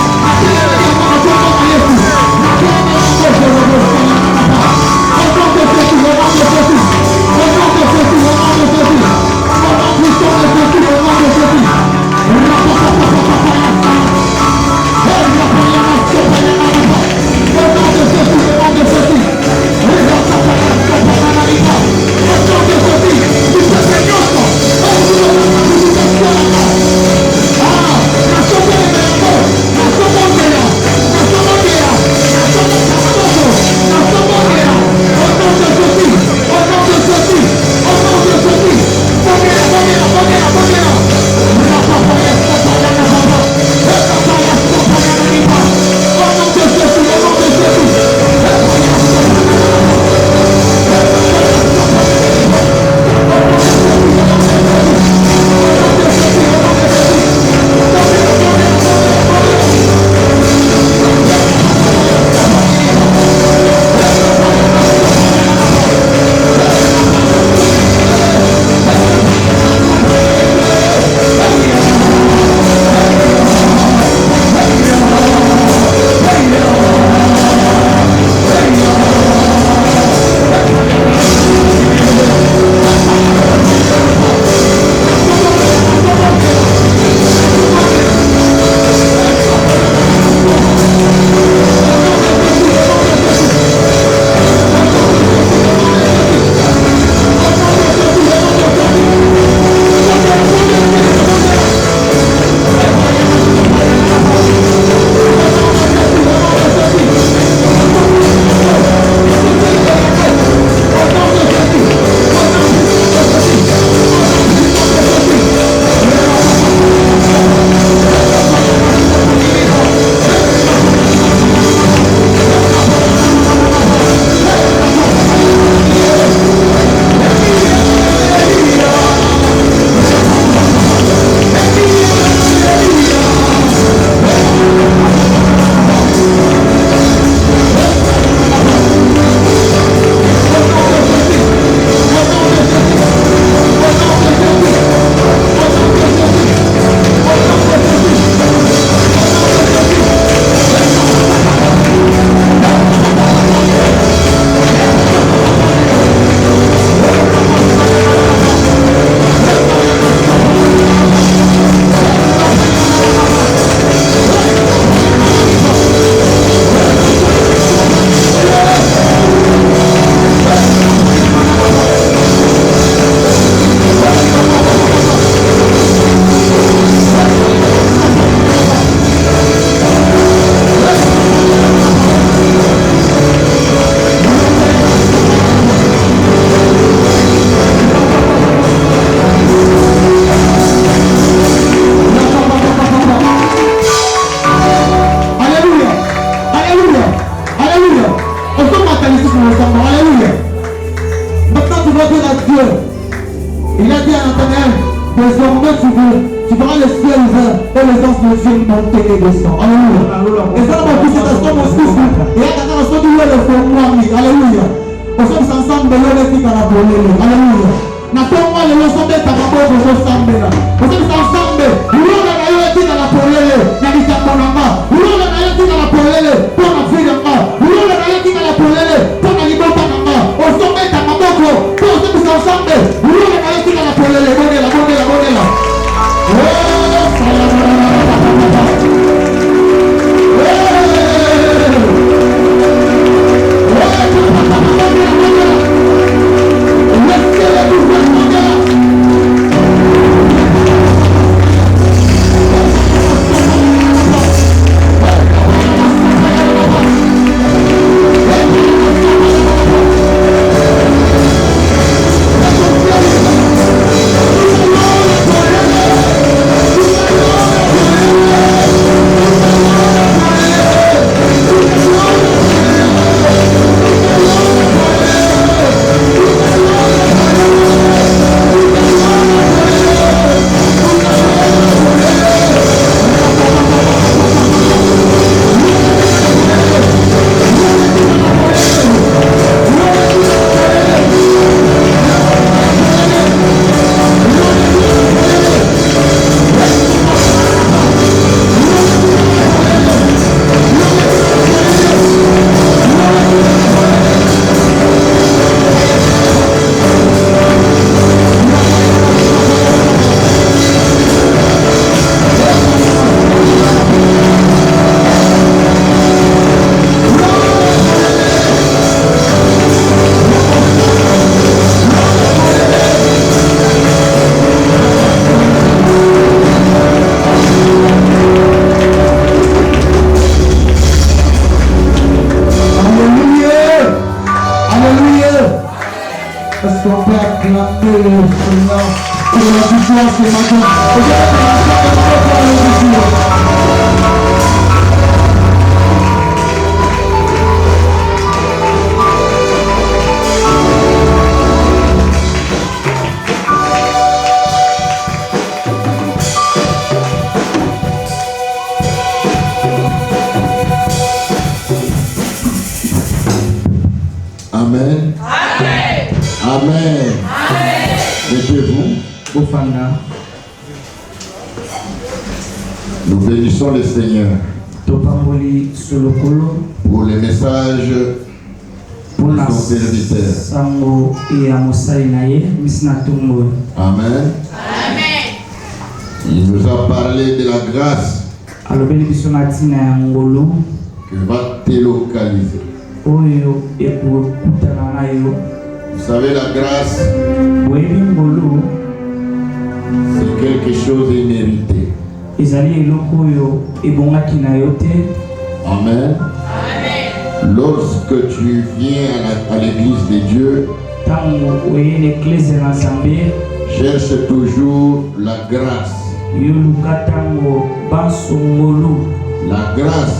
commencer maintenant. Amen. Amen. Mettez-vous. Nous bénissons le Seigneur pour les messages de son serviteur. Amen. Il nous a parlé de la grâce qui va te localiser. Vous savez, la grâce, c'est quelque chose d'immérité. Amen. Lorsque tu viens à l'église de Dieu, cherche toujours la grâce. La grâce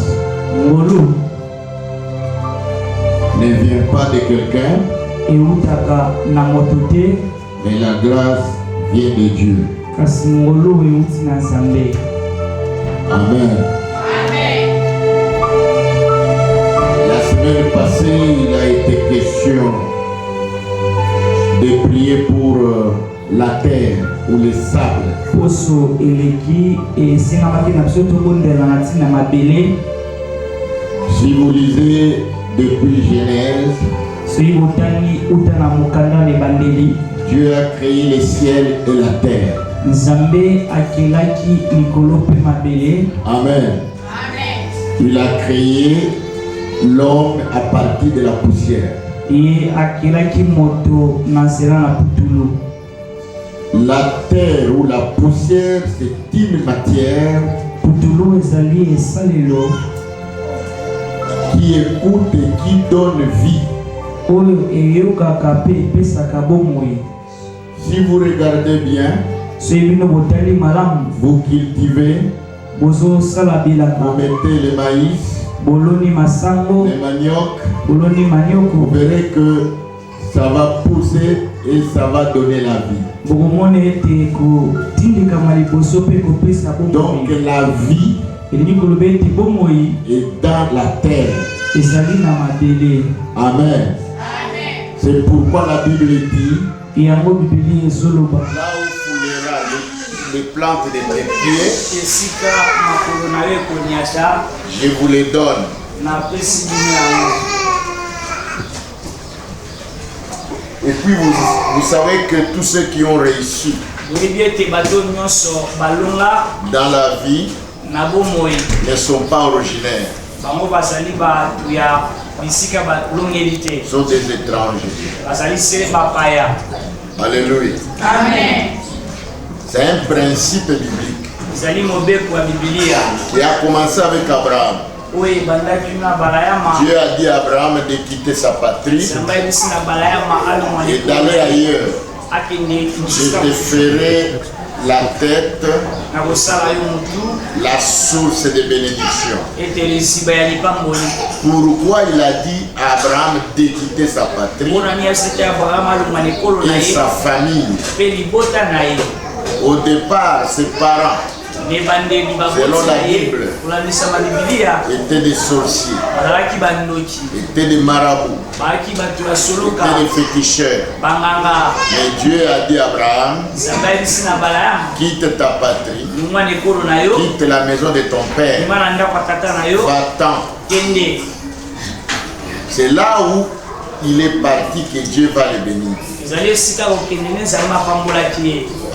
ne vient pas de quelqu'un, mais la grâce vient de Dieu. Amen. La semaine passée, il a été question de prier pour la terre ou les sables. Si vous lisez depuis Genèse, Dieu a créé les ciels et la terre. Amen. Il a créé l'homme à partir de la poussière. La terre ou la poussière, c'est une matière qui écoute et qui donne vie. Si vous regardez bien, vous cultivez, vous mettez le maïs, le manioc, vous verrez que ça va pousser et ça va donner la vie. Donc la vie est dans la terre. Amen. C'est pourquoi la Bible dit, là où foulera les plantes de tes pieds, je vous les donne. Et puis vous savez que tous ceux qui ont réussi dans la vie ne sont pas originaires. Sont des étrangers. Alléluia. Amen. C'est un principe biblique qui a commencé avec Abraham. Dieu a dit à Abraham de quitter sa patrie et d'aller ailleurs. Je te ferai la tête, la source de bénédiction. Pourquoi il a dit à Abraham de quitter sa patrie et sa famille? Au départ, ses parents, selon la Bible, étaient des sorciers, étaient des marabouts, étaient des féticheurs. Mais Dieu a dit à Abraham, quitte ta patrie, quitte la maison de ton père, va-t'en. C'est là où il est parti que Dieu va le bénir.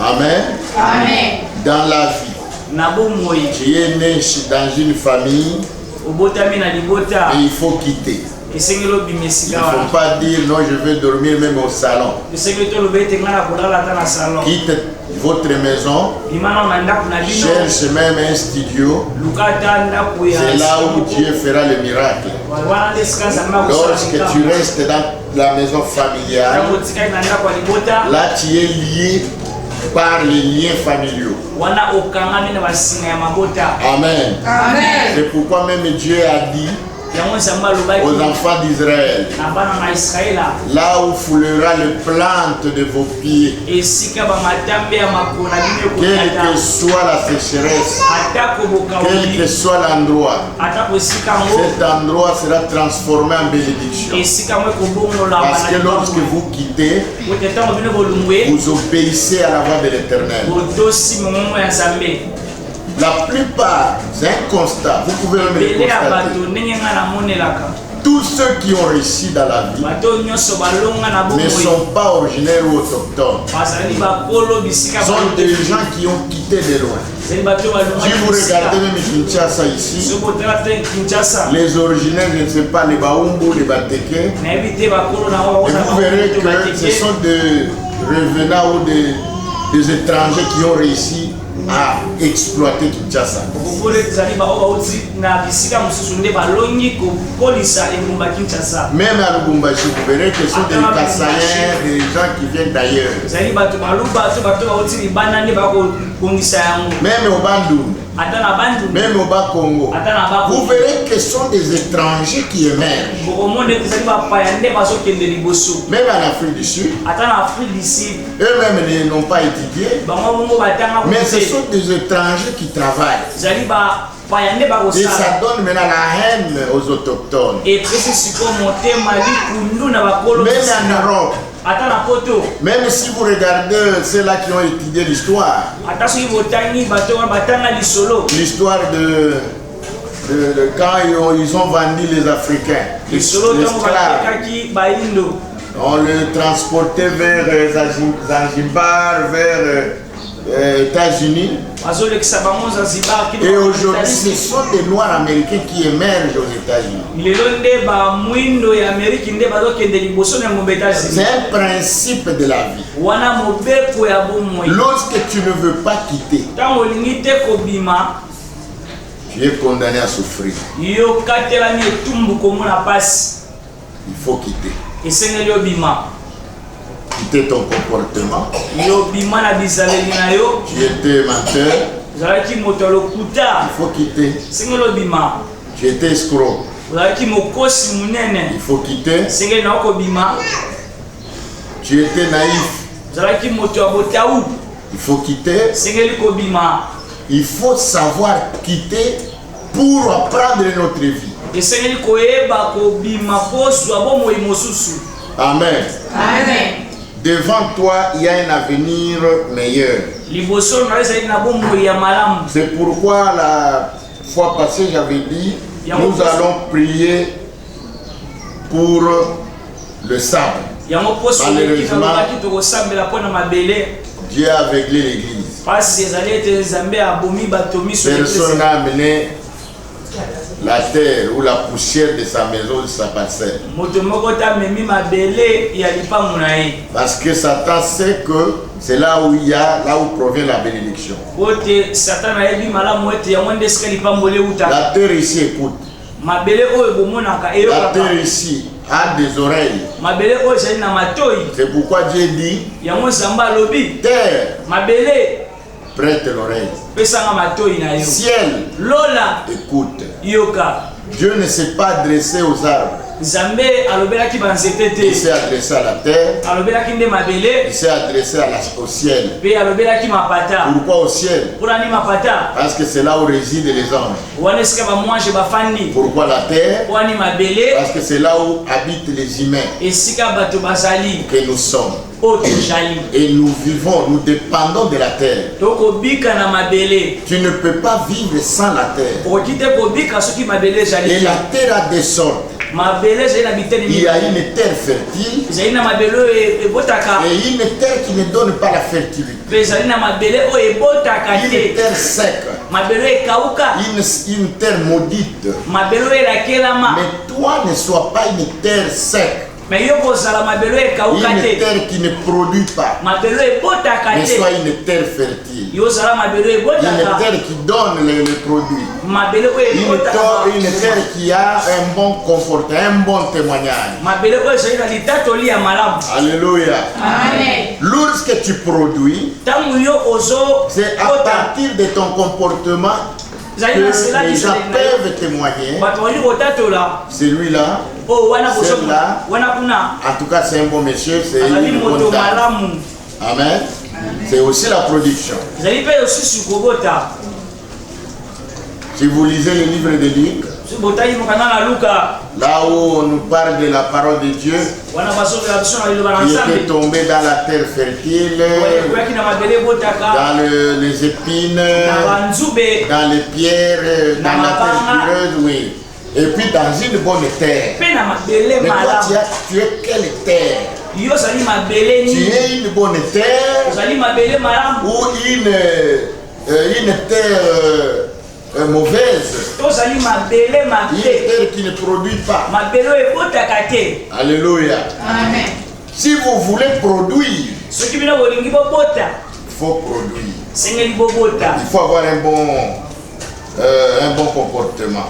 Amen. Dans la vie, tu es né dans une famille, mais il faut quitter. Il ne faut pas dire non, je veux dormir même au salon. Quitte votre maison, cherche même un studio. C'est là où Dieu fera le miracle. Lorsque tu restes dans la maison familiale, là tu es lié par les liens familiaux. wana okangami na basinga ya mabota. Amen. Amen. C'est pourquoi même Dieu a dit yango nzambe alobaki aux enfants d'Israël, na bana na Israela, là où foulera les plantes de vos pieds, esika bamatambe ya makona bino quelle que ekotata soit la sécheresse, atako quel que bokaoli soit l'endroit, atako esika ngo cet endroit sera transformé en bénédiction. esika ngo ekobongola Parce que lorsque vous quittez, kote ntango bino bolungwe vous obéissez à la voix de l'Éternel. botosi mongongo ya nzambe. La plupart, c'est un constat, vous pouvez même le Bele ya constater. bato ndenge nga namonelaka Tous ceux qui ont réussi dans la vie bato nyonso balonga na ne bomoi sont pas originaires ou autochtones. bazali bakolo bisika Ce sont des gens qui ont quitté de loin. zali bato balonga Si vous regardez même Kinshasa ici, sobotala te Kinshasa les originaires, je ne sais pas, les Baumbu, les Bateke, nayebi te bakolo na et vous verrez que ce sont des revenants ou des étrangers qui ont réussi à exploiter Kinshasa. okokoli ezali bao bauti na bisika mosusu nde balongi kokolisa engumba Kinshasa. Même à Lubumbashi, vous verrez que ce sont des Kassaïens, des gens qui viennent d'ailleurs. ezali bato baluba to bato bauti libanda nde bakobongisa yango Même au Bandung, ata na bandu même au Bas-Congo. ata na Vous bako verrez que ce sont des étrangers qui émergent. bokomona ete ezali bapaya nde bazokende liboso Même en Afrique du Sud, ata na Afrique du Sud eux-mêmes n'ont pas étudié, bango bongo batanga mais ce kote sont des étrangers qui travaillent. ezali bapaya nde Et bakosala ça donne maintenant la haine aux autochtones. epesi sikoyo motema likundu na bakolo Même bisika. en Europe, ata na poto même si vous regardez ceux-là qui ont étudié l'histoire, ata soki botangi bato wana batanga lisolo l'histoire de quand ils ont vendu les Africains, les lisolo ntango esclaves, batekaki baindo on les transportait vers Zanzibar, vers États-Unis. bazolekisa bango Zanzibar Et aujourd'hui, ce sont des Noirs américains qui émergent aux États-Unis. lelo nde bamwindo ya ameriki nde bazokende liboso na ngombe C'est États-Unis un principe de la vie. wana mobeko ya bomoi Lorsque tu ne veux pas quitter, ntango olingi te kobima tu es condamné à souffrir. yo katelami etumbu komona pasi Il faut quitter. esengeli obima Quitter ton comportement. yo bima na bizaleli na yo Tu étais menteur. ozalaki moto ya lokuta Il faut quitter. esengeli obima Tu étais escroc. ozalaki mokosi monene Il faut quitter. esengeli na okobima Tu étais naïf. ozalaki moto ya botau Il faut quitter. esengeli kobima Il faut savoir quitter pour apprendre notre vie. esengeli koyeba kobima po zwa bomoi mosusu. Amen. Amen. Devant toi, il y a un avenir meilleur. liboso na ezali na bomoi ya malamu. C'est pourquoi la fois passée, j'avais dit, nous allons prier pour le sable. yango poso Malheureusement, oleki tokosambela mpo na mabele Dieu a aveuglé l'église. pasi ezali ete nzambe abomi bato miso Personne n'a amené la terre ou la poussière de sa maison, de sa parcelle. moto moko te amemi mabele ya lipangu na ye Parce que Satan sait que c'est là où il y a, là où provient la bénédiction. po te satan ayebi malamu ete yango nde esika lipamboli eutaka La terre ici écoute. mabele oyoebomonaka La eyokaka terre ici a des oreilles. mabele oyo ezali na matoi C'est pourquoi Dieu dit, yango nzambe alobi terre, mabele prête l'oreille. pesanga matoi na yo Ciel, lola écoute. yoka Dieu ne s'est pas adressé aux arbres. nzambe alobelaki banzete Il te s'est adressé à la terre. alobelaki nde mabele Il s'est adressé au ciel. mpe alobelaki mapata Pourquoi au ciel? mpona nini mapata Parce que c'est là où résident les anges. wana esika bamwange bafandi Pourquoi la terre? mpona nini mabele Parce que c'est là où habitent les humains esika bato bazali que nous sommes. oyo tozali Et nous vivons, nous dépendons de la terre. tokobika na mabele Tu ne peux pas vivre sans la terre. okoki te kobika soki mabele ezali Et te la terre a des sortes. mabele ezali na biteni Il y a mibale une terre fertile ezali na mabele oyo ebotaka et une terre qui ne donne pas la fertilité. mpe ezali na mabele oyo ebotaka Une te terre sec, mabele oyo ekauka une terre maudite. mabele oyo elakelama Mais toi ne sois pas une terre sec. Mais yo kozala mabelo ekauka Une te. terre qui ne produit pas, Mabelo ebotaka mais te. soit une terre fertile. Yo zala mabelo Une ebotaka. terre qui donne les produits. Mabelo ebotaka. Une terre qui a un bon confort, un bon témoignage. Mabelo ezali na litatoli ya malamu. Alléluia. Amen. Lorsque tu produis, Tangu yo ozo c'est à partir de ton comportement que les gens peuvent témoigner. Celui-là, celle-là, en tout cas c'est un bon monsieur, c'est une bonne dame. Amen. C'est aussi la production. Si vous lisez le livre de Luc, là où on nous parle de la parole de Dieu, qui était tombé dans la terre fertile, dans les épines, dans les pierres, dans la terre pureuse, oui. Et puis dans une bonne terre. Mais toi, tu es quelle terre? Tu es une bonne terre ou une terre mauvaise, une terre qui ne produit pas. Alléluia. Amen. Si vous voulez produire, il faut produire. Il faut avoir un bon comportement.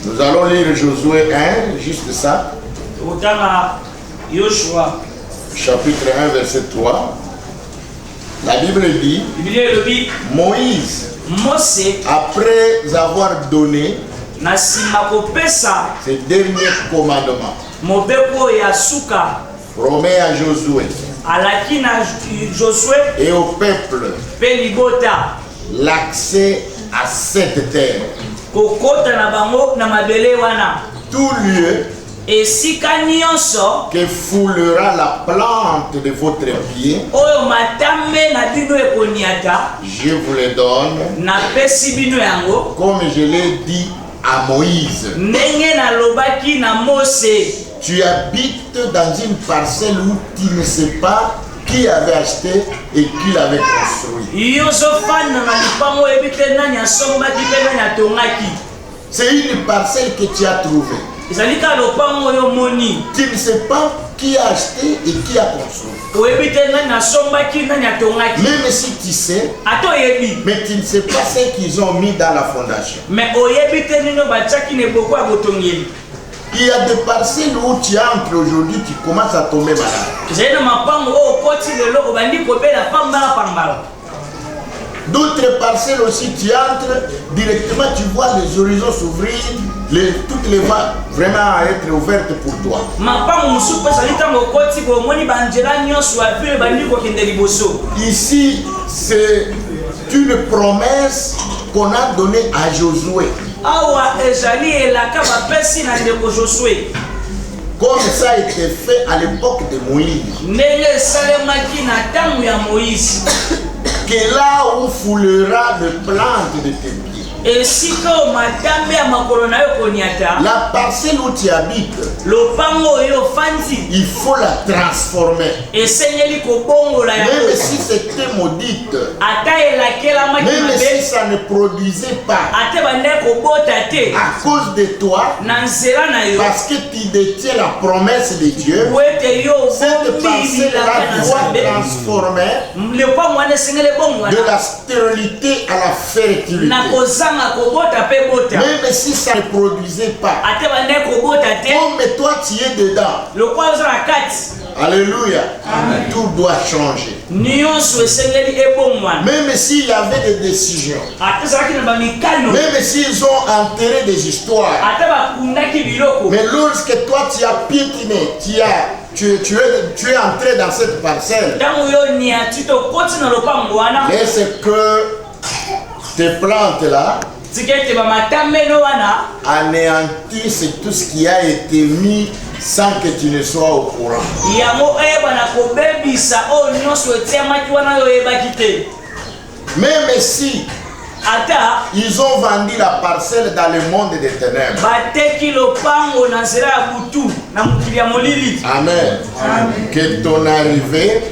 Nous allons lire Josué 1, juste ça. Chapitre 1, verset 3. La Bible dit, Moïse, après avoir donné ses derniers commandements, promet à Josué et au peuple l'accès à cette terre. Tout lieu que foulera la plante de votre pied, je vous le donne, comme je l'ai dit à Moïse. Tu habites dans une parcelle où tu ne sais pas qui avait acheté et qui l'avait construit. C'est une parcelle que tu as trouvée. Tu ne sais pas qui a acheté et qui a construit. Même si tu sais, mais tu ne sais pas ce qu'ils ont mis dans la fondation. Il y a des parcelles où tu entres aujourd'hui, tu commences à tomber malade. D'autres parcelles aussi, tu entres, directement tu vois les horizons s'ouvrir, toutes les voies vraiment être ouvertes pour toi. Ici, c'est une promesse qu'on a donnée à Josué. Comme ça a été fait à l'époque de Moïse. Que là où foulera le plante de tes pieds. La parcelle où tu habites, il faut la transformer. Même si c'était maudite, même si ça ne produisait pas, à cause de toi, parce que tu détiens la promesse de Dieu, cette parcelle-là doit transformer de la stérilité à la fertilité. Même si ça ne produisait pas, comme toi tu es dedans, alléluia, tout doit changer. Même s'il y avait des décisions, même s'ils ont enterré des histoires, mais lorsque toi tu as piétiné, tu es entré dans cette parcelle, laisse que tes plantes là anéantissent tout ce qui a été mis sans que tu ne sois au courant. Même si ils ont vendu la parcelle dans le monde des ténèbres. Amen. Que ton arrivée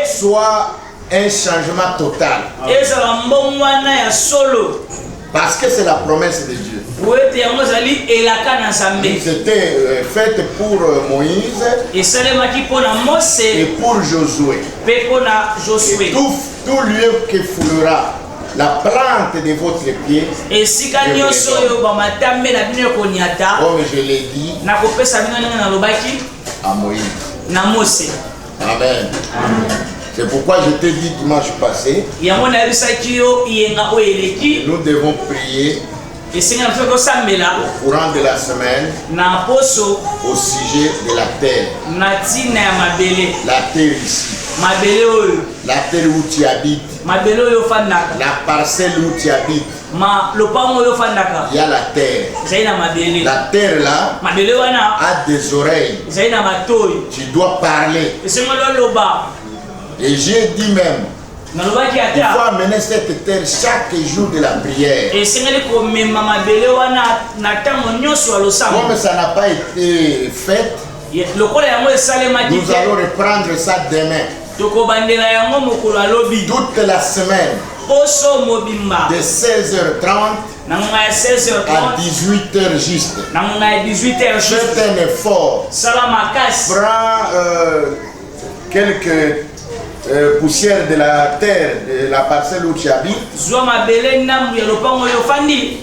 soit un changement total. ezala mbongo wana ya solo Parce que c'est la promesse de Dieu. po ete yango ezali elaka na nzambe C'était fait pour Moïse esalemaki mpo na et mose pour Josué. mpe mpo na Et josue tout lieu que foulera la plante de votre pied, esika nyonso oyo bamatambe na bino ekoniata comme je l'ai dit nakopesa bino ndenge nalobaki à Moïse. na mose Amen. C'est pourquoi je t'ai dit dimanche passé, yango nayebisaki yo iyenga oyo eleki nous devons prier esengi na biso kosambela au courant de la semaine na poso au sujet de la terre. na ntina ya mabele La terre ici, mabele oyo la terre où tu habites, mabele oyo ofandaka la parcelle où tu habites, lopango oyo ofandaka il y a la terre. ezali na mabele La terre là mabele wana a des oreilles. ezali na matoi Tu dois parler. esengeli oloba Et j'ai dit même, nalobaki il faut ata amener cette terre chaque jour de la prière. esengeli komema mabele wana na ntango nyonso ya losambo Comme ça n'a pas été fait, lokola yango esalemaki nous allons reprendre ça demain. tokobandela yango mokolo alobi Toute la semaine, poso mobimba de 16h30 na ngonga ya 16h30 à 18h juste. na ngonga ya 18h Faites un effort. sala makasi Prends quelques poussières de la terre, de la parcelle où tu habites, zwa mabele ndambu ya lopango oyo ofandi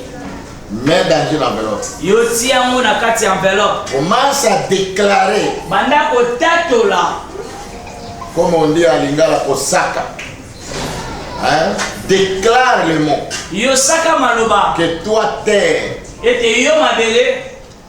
mets dans une enveloppe. yo tia yango na kati ya enveloppe Commence à déclarer, banda kotatola comme on dit à Lingala, Osaka. Hein? Déclare le mot. yo saka maloba Que toi, terre, ete yo mabele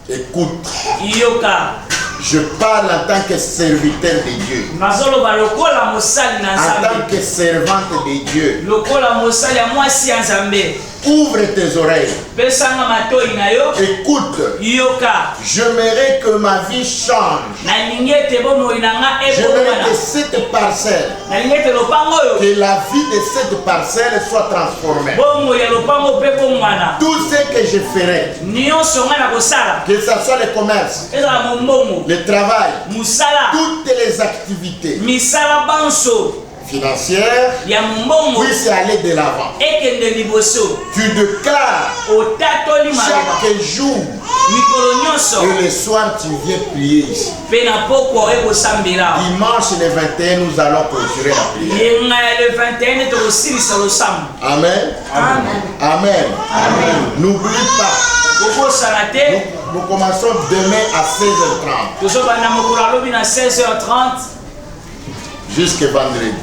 écoute. yoka Je parle en tant que serviteur de Dieu. nazoloba lokola mosali na En tant nzambe que servante de Dieu. lokola mosali ya mwasi ya nzambe Ouvre tes oreilles. pesanga matoi na yo Écoute. yoka J'aimerais que ma vie change. nalingi ete bomoi na nga J'aimerais ebomana que cette parcelle, nalingi ete lopango oyo que la vie de cette parcelle soit transformée. bomoi ya lopango mpe bomwana Tout ce que je ferai, nyonso ngai na kosala que ce soit le commerce, ezala mombongo le travail, mosala toutes les activités misala banso financières ya mombongo puissent aller de l'avant. ekende liboso Tu déclares otatoli maloba chaque jour mikolo nyonso et le soir tu viens prier ici. mpe na pokwa ekosambela Dimanche le 21, nous allons clôturer la prière. yenga ya le 21 ete kosilisa losambo Amen. Amen. N'oublie pas, okosala te nous commençons demain à 16h30 tozobanda mokolo alobi na 16h30 jusqu'à vendredi.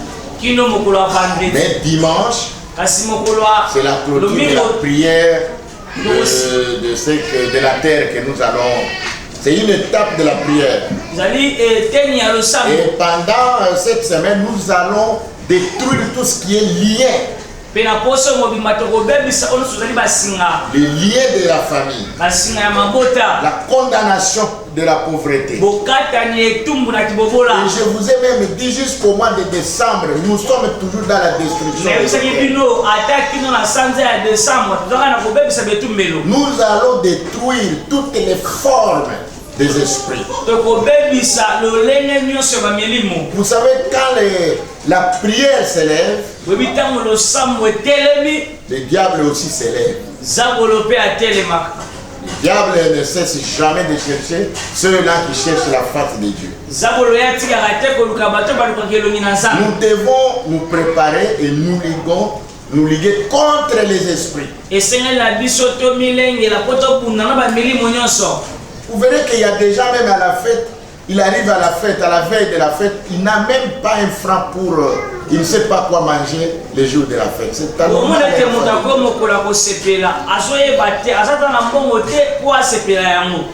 kino mokolo ya vendredi Mais dimanche, kasi mokolo ya c'est la clôture de la lomingo prière de la terre que nous allons. C'est une étape de la prière. ezali eteni ya losambo Et pendant cette semaine, nous allons détruire tout ce qui est lien. mpe na poso mobimba tokobebisa oyo nyonso ezali basinga Les liens de la famille. basinga ya mabota La condamnation de la pauvreté. bokatani etumbu na kibobola Et je vous ai même dit jusqu'au mois de décembre, nous sommes toujours dans la destruction. nayebisaki bino ata kino na sanza ya desambre tozaka na kobebisa betumbelo Nous allons détruire toutes les formes des esprits. tokobebisa lolenge nyonso ya bamilimo Vous savez, quand la prière s'élève, oyebi ntango losambo etelemi le diable aussi s'élève. zabolo mpe atelemaka Le diable ne cesse jamais de chercher ceux-là qui cherchent la face de Dieu. zabolo ye atikaka te koluka bato balukaka elongi na nzambe Nous devons nous préparer et nous liguer contre les esprits. esengeli na biso tomilengela mpo tobunda na bamilimo nyonso. Vous verrez qu'il y a des gens, même à la fête, il arrive à la fête, à la veille de la fête, il n'a même pas un franc pour... il ne sait pas quoi manger les jours de la fête. C'est omona ete moto akoki mokolo ya kosepela azoyeba te azata na mbongo te po asepela yango.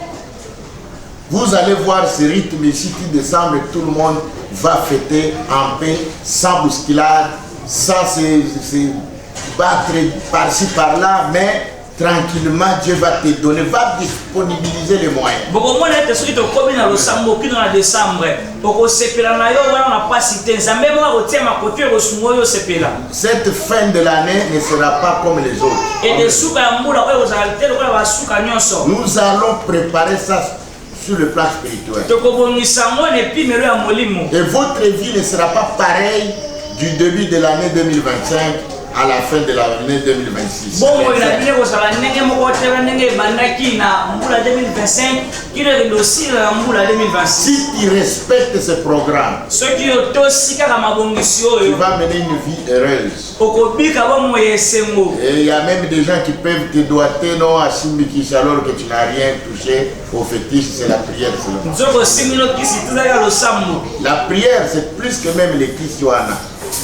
Vous allez voir ce rythme ici qui décembre, tout le monde va fêter en paix, sans bousculade, sans se battre par-ci par-là, mais tranquillement Dieu va te donner, va disponibiliser les moyens. bokomona ete soki tokomi na losambo okino na desambre okosepela na yo wana na pasi te nzambe moko akotia makoti ekosunga oyo osepela Cette fin de l'année ne sera pas comme les autres. ete suka ya mbula oyo kozala te lokola basuka nyonso. Nous allons préparer ça sur le plan spirituel. tokobongisa ngo na epimelo ya molimo Et votre vie ne sera pas pareille du début de l'année 2025 à la fin de l'année 2026. Bon, il a dit que ça va n'engue mon côté n'engue bandaki na mbula 2025 qui est aussi la mbula 2026. Si tu respectes ce programme, Ceux qui ont aussi qu'à ma bongisio, tu vas mener une vie heureuse. okobika ba moye sengo. Et il y a même des gens qui peuvent te doiter non à Simbikis alors que tu n'as rien touché au fétiche, c'est la prière seulement. Nzoko singino kisi tuzaka lo sambo. La prière c'est plus que même les kiswana.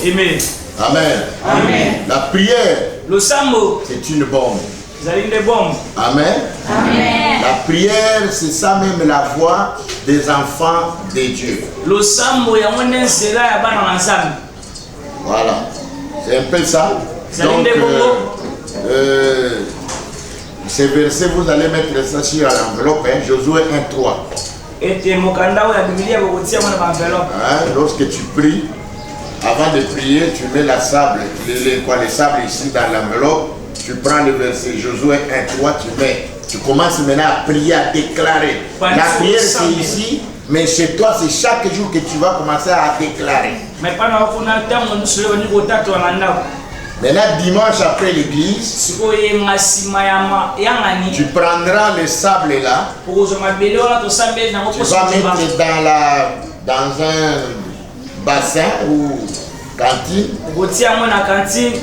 Amen. Amen. Amen. La prière, Lo sambo, c'est une bombe. zaline de bombe. Amen. Amen. La prière, c'est ça même la voix des enfants de Dieu. Lo sambo ya mwende nzela ya bana nzambe. Voilà. C'est un peu ça. Ça Donc, vient de Congo. ces versets, vous allez mettre ça sur l'enveloppe, hein, Josué 1:3. Ete mokanda wa Biblia bokotia mwana ba enveloppe. Hein, lorsque tu pries, avant de prier, tu mets la sable, les sables ici dans l'enveloppe. Tu prends le verset Josué 1:3, tu commences maintenant à prier, à déclarer. La prière c'est ici, mais chez toi c'est chaque jour que tu vas commencer à déclarer. Mais pendant qu'on a le temps, on se réunit au tato à l'anda. Maintenant dimanche après l'église, Siko ye ngasima ya ngani. tu prendras le sable là, Pour que ma belle on a tout ça mais dans tu vas mettre dans un bassin ou cantine bokotia mwana cantine.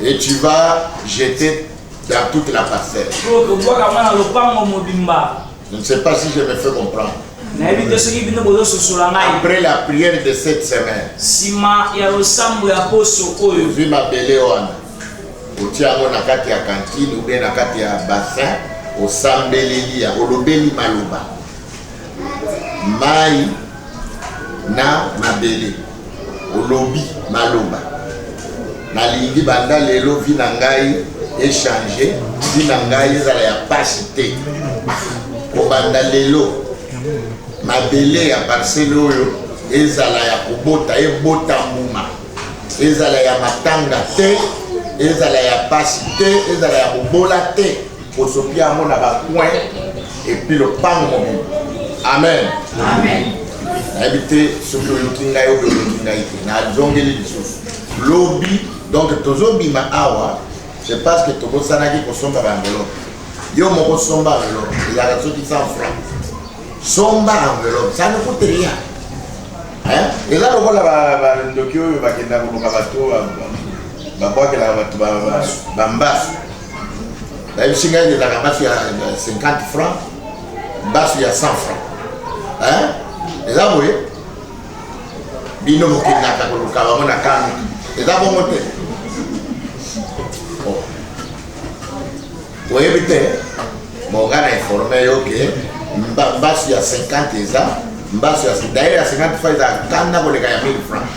et tu vas jeter dans toute la parcelle. Pour que boka mwana lopango mobimba. Je ne sais pas si je me fais comprendre. Na ebite soki bino bozo sosola ngai. Après la prière de cette semaine, Sima ya losambo ya poso oyo. vu ma belle wana, otia yango na kati ya cantine ou bien na kati ya bassin, osambeleli ya olobeli maloba. Mai na mabele. Olobi maloba. Nalingi banda lelo vi na ngai échanger, vi na ngai ezala ya pasi te. Kobanda lelo mabele ya parcelle oyo ezala ya kobota ebota mbuma, ezala ya matanga te, ezala ya pasi te, ezala ya kobola te, kosopi yango na bacoin epuis lopango mobimba. Amen. Amen. nayebi te soki oyoki ngai oyo oyoki ngai te nazongeli lisusu lobi. Donc tozobima awa c'est parce que tobosanaki kosomba baenveloppe. Yo moko somba enveloppe ezalaka soki 100 francs. Somba enveloppe, ça ne coûte rien. Hein? Et là, on voit bandoki oyo bakenda koluka bato babwakelaka bato bambasu. Nayebisi ngai ezalaka basu ya 50 francs, basu ya 100 francs. Hein? Eza boye bino bokendaka koluka bango na kami. Eza bongo te. Oyebi te monga na informe yo ke mbasu ya 50 eza mbasu ya d'ailleurs ya 50 francs eza kanda koleka ya 1000 francs.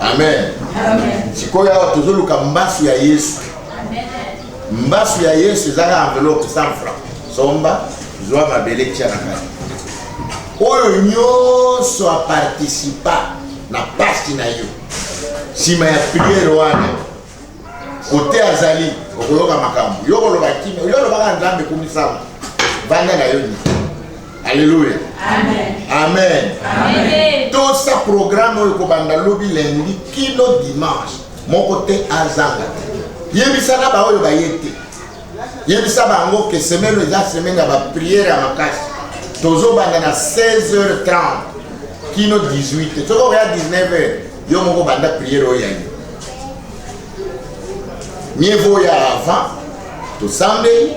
Amen. Amen. Sikoyo awa tozoluka mbasu ya Yesu. Mbasu ya Yesu ezaka enveloppe 100 francs. Somba zwa mabele tia na kati. Oyo nyonso aparticipa na pasi na yo. Sima ya priere wana kote azali okoyoka makambo yo koloba kimi yo lobaka nzambe kumisama vanda na yo ni. Alléluia. Amen. Amen. Amen. Tout ça programme oyo kobanda lobi lundi kino dimanche moko te azanga te. Yebisana ba oyo bayete. Yebisa bango ke semaine eza semaine ya ba priere ya makasi. Tozo banda na 16h30 kino 18h. Toko ya 19h. Yo moko banda priere oyo ya. Mieux vaut ya avant to samedi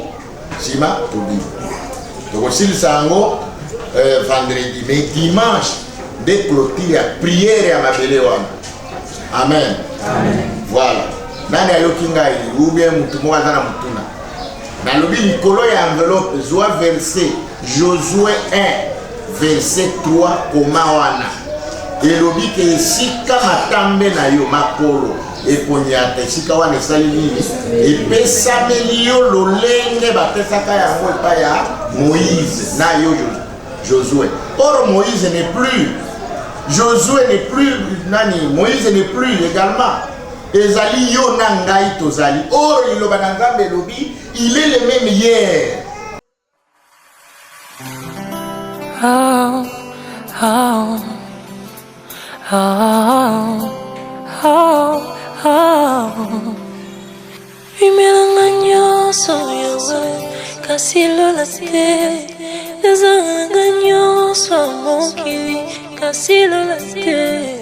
sima to bi. Donc si le sango vendredi mais dimanche de clôture ya prière à ma belle wana. Amen. Amen. Voilà. Nani ayoki ngai ou bien mutu mo azana mutuna. Na lobi likolo ya enveloppe zwa verset Josué 1 verset 3 koma wana. Elobi ke esika matambe na yo makolo ekonyata esika wana esali nini epesameli yo lolenge bapesaka yango epai ya Moïse na yo Josué. Or Moïse n'est plus, Josué n'est plus, nani Moïse n'est plus également. Ezali yo na ngai tozali. Or iloba na Nzambe elobi il est le même hier. Oh, oh, oh, oh, oh. Imelanga nyonso yawe kasi lola te ezalanga nyonso mokili kasi lola te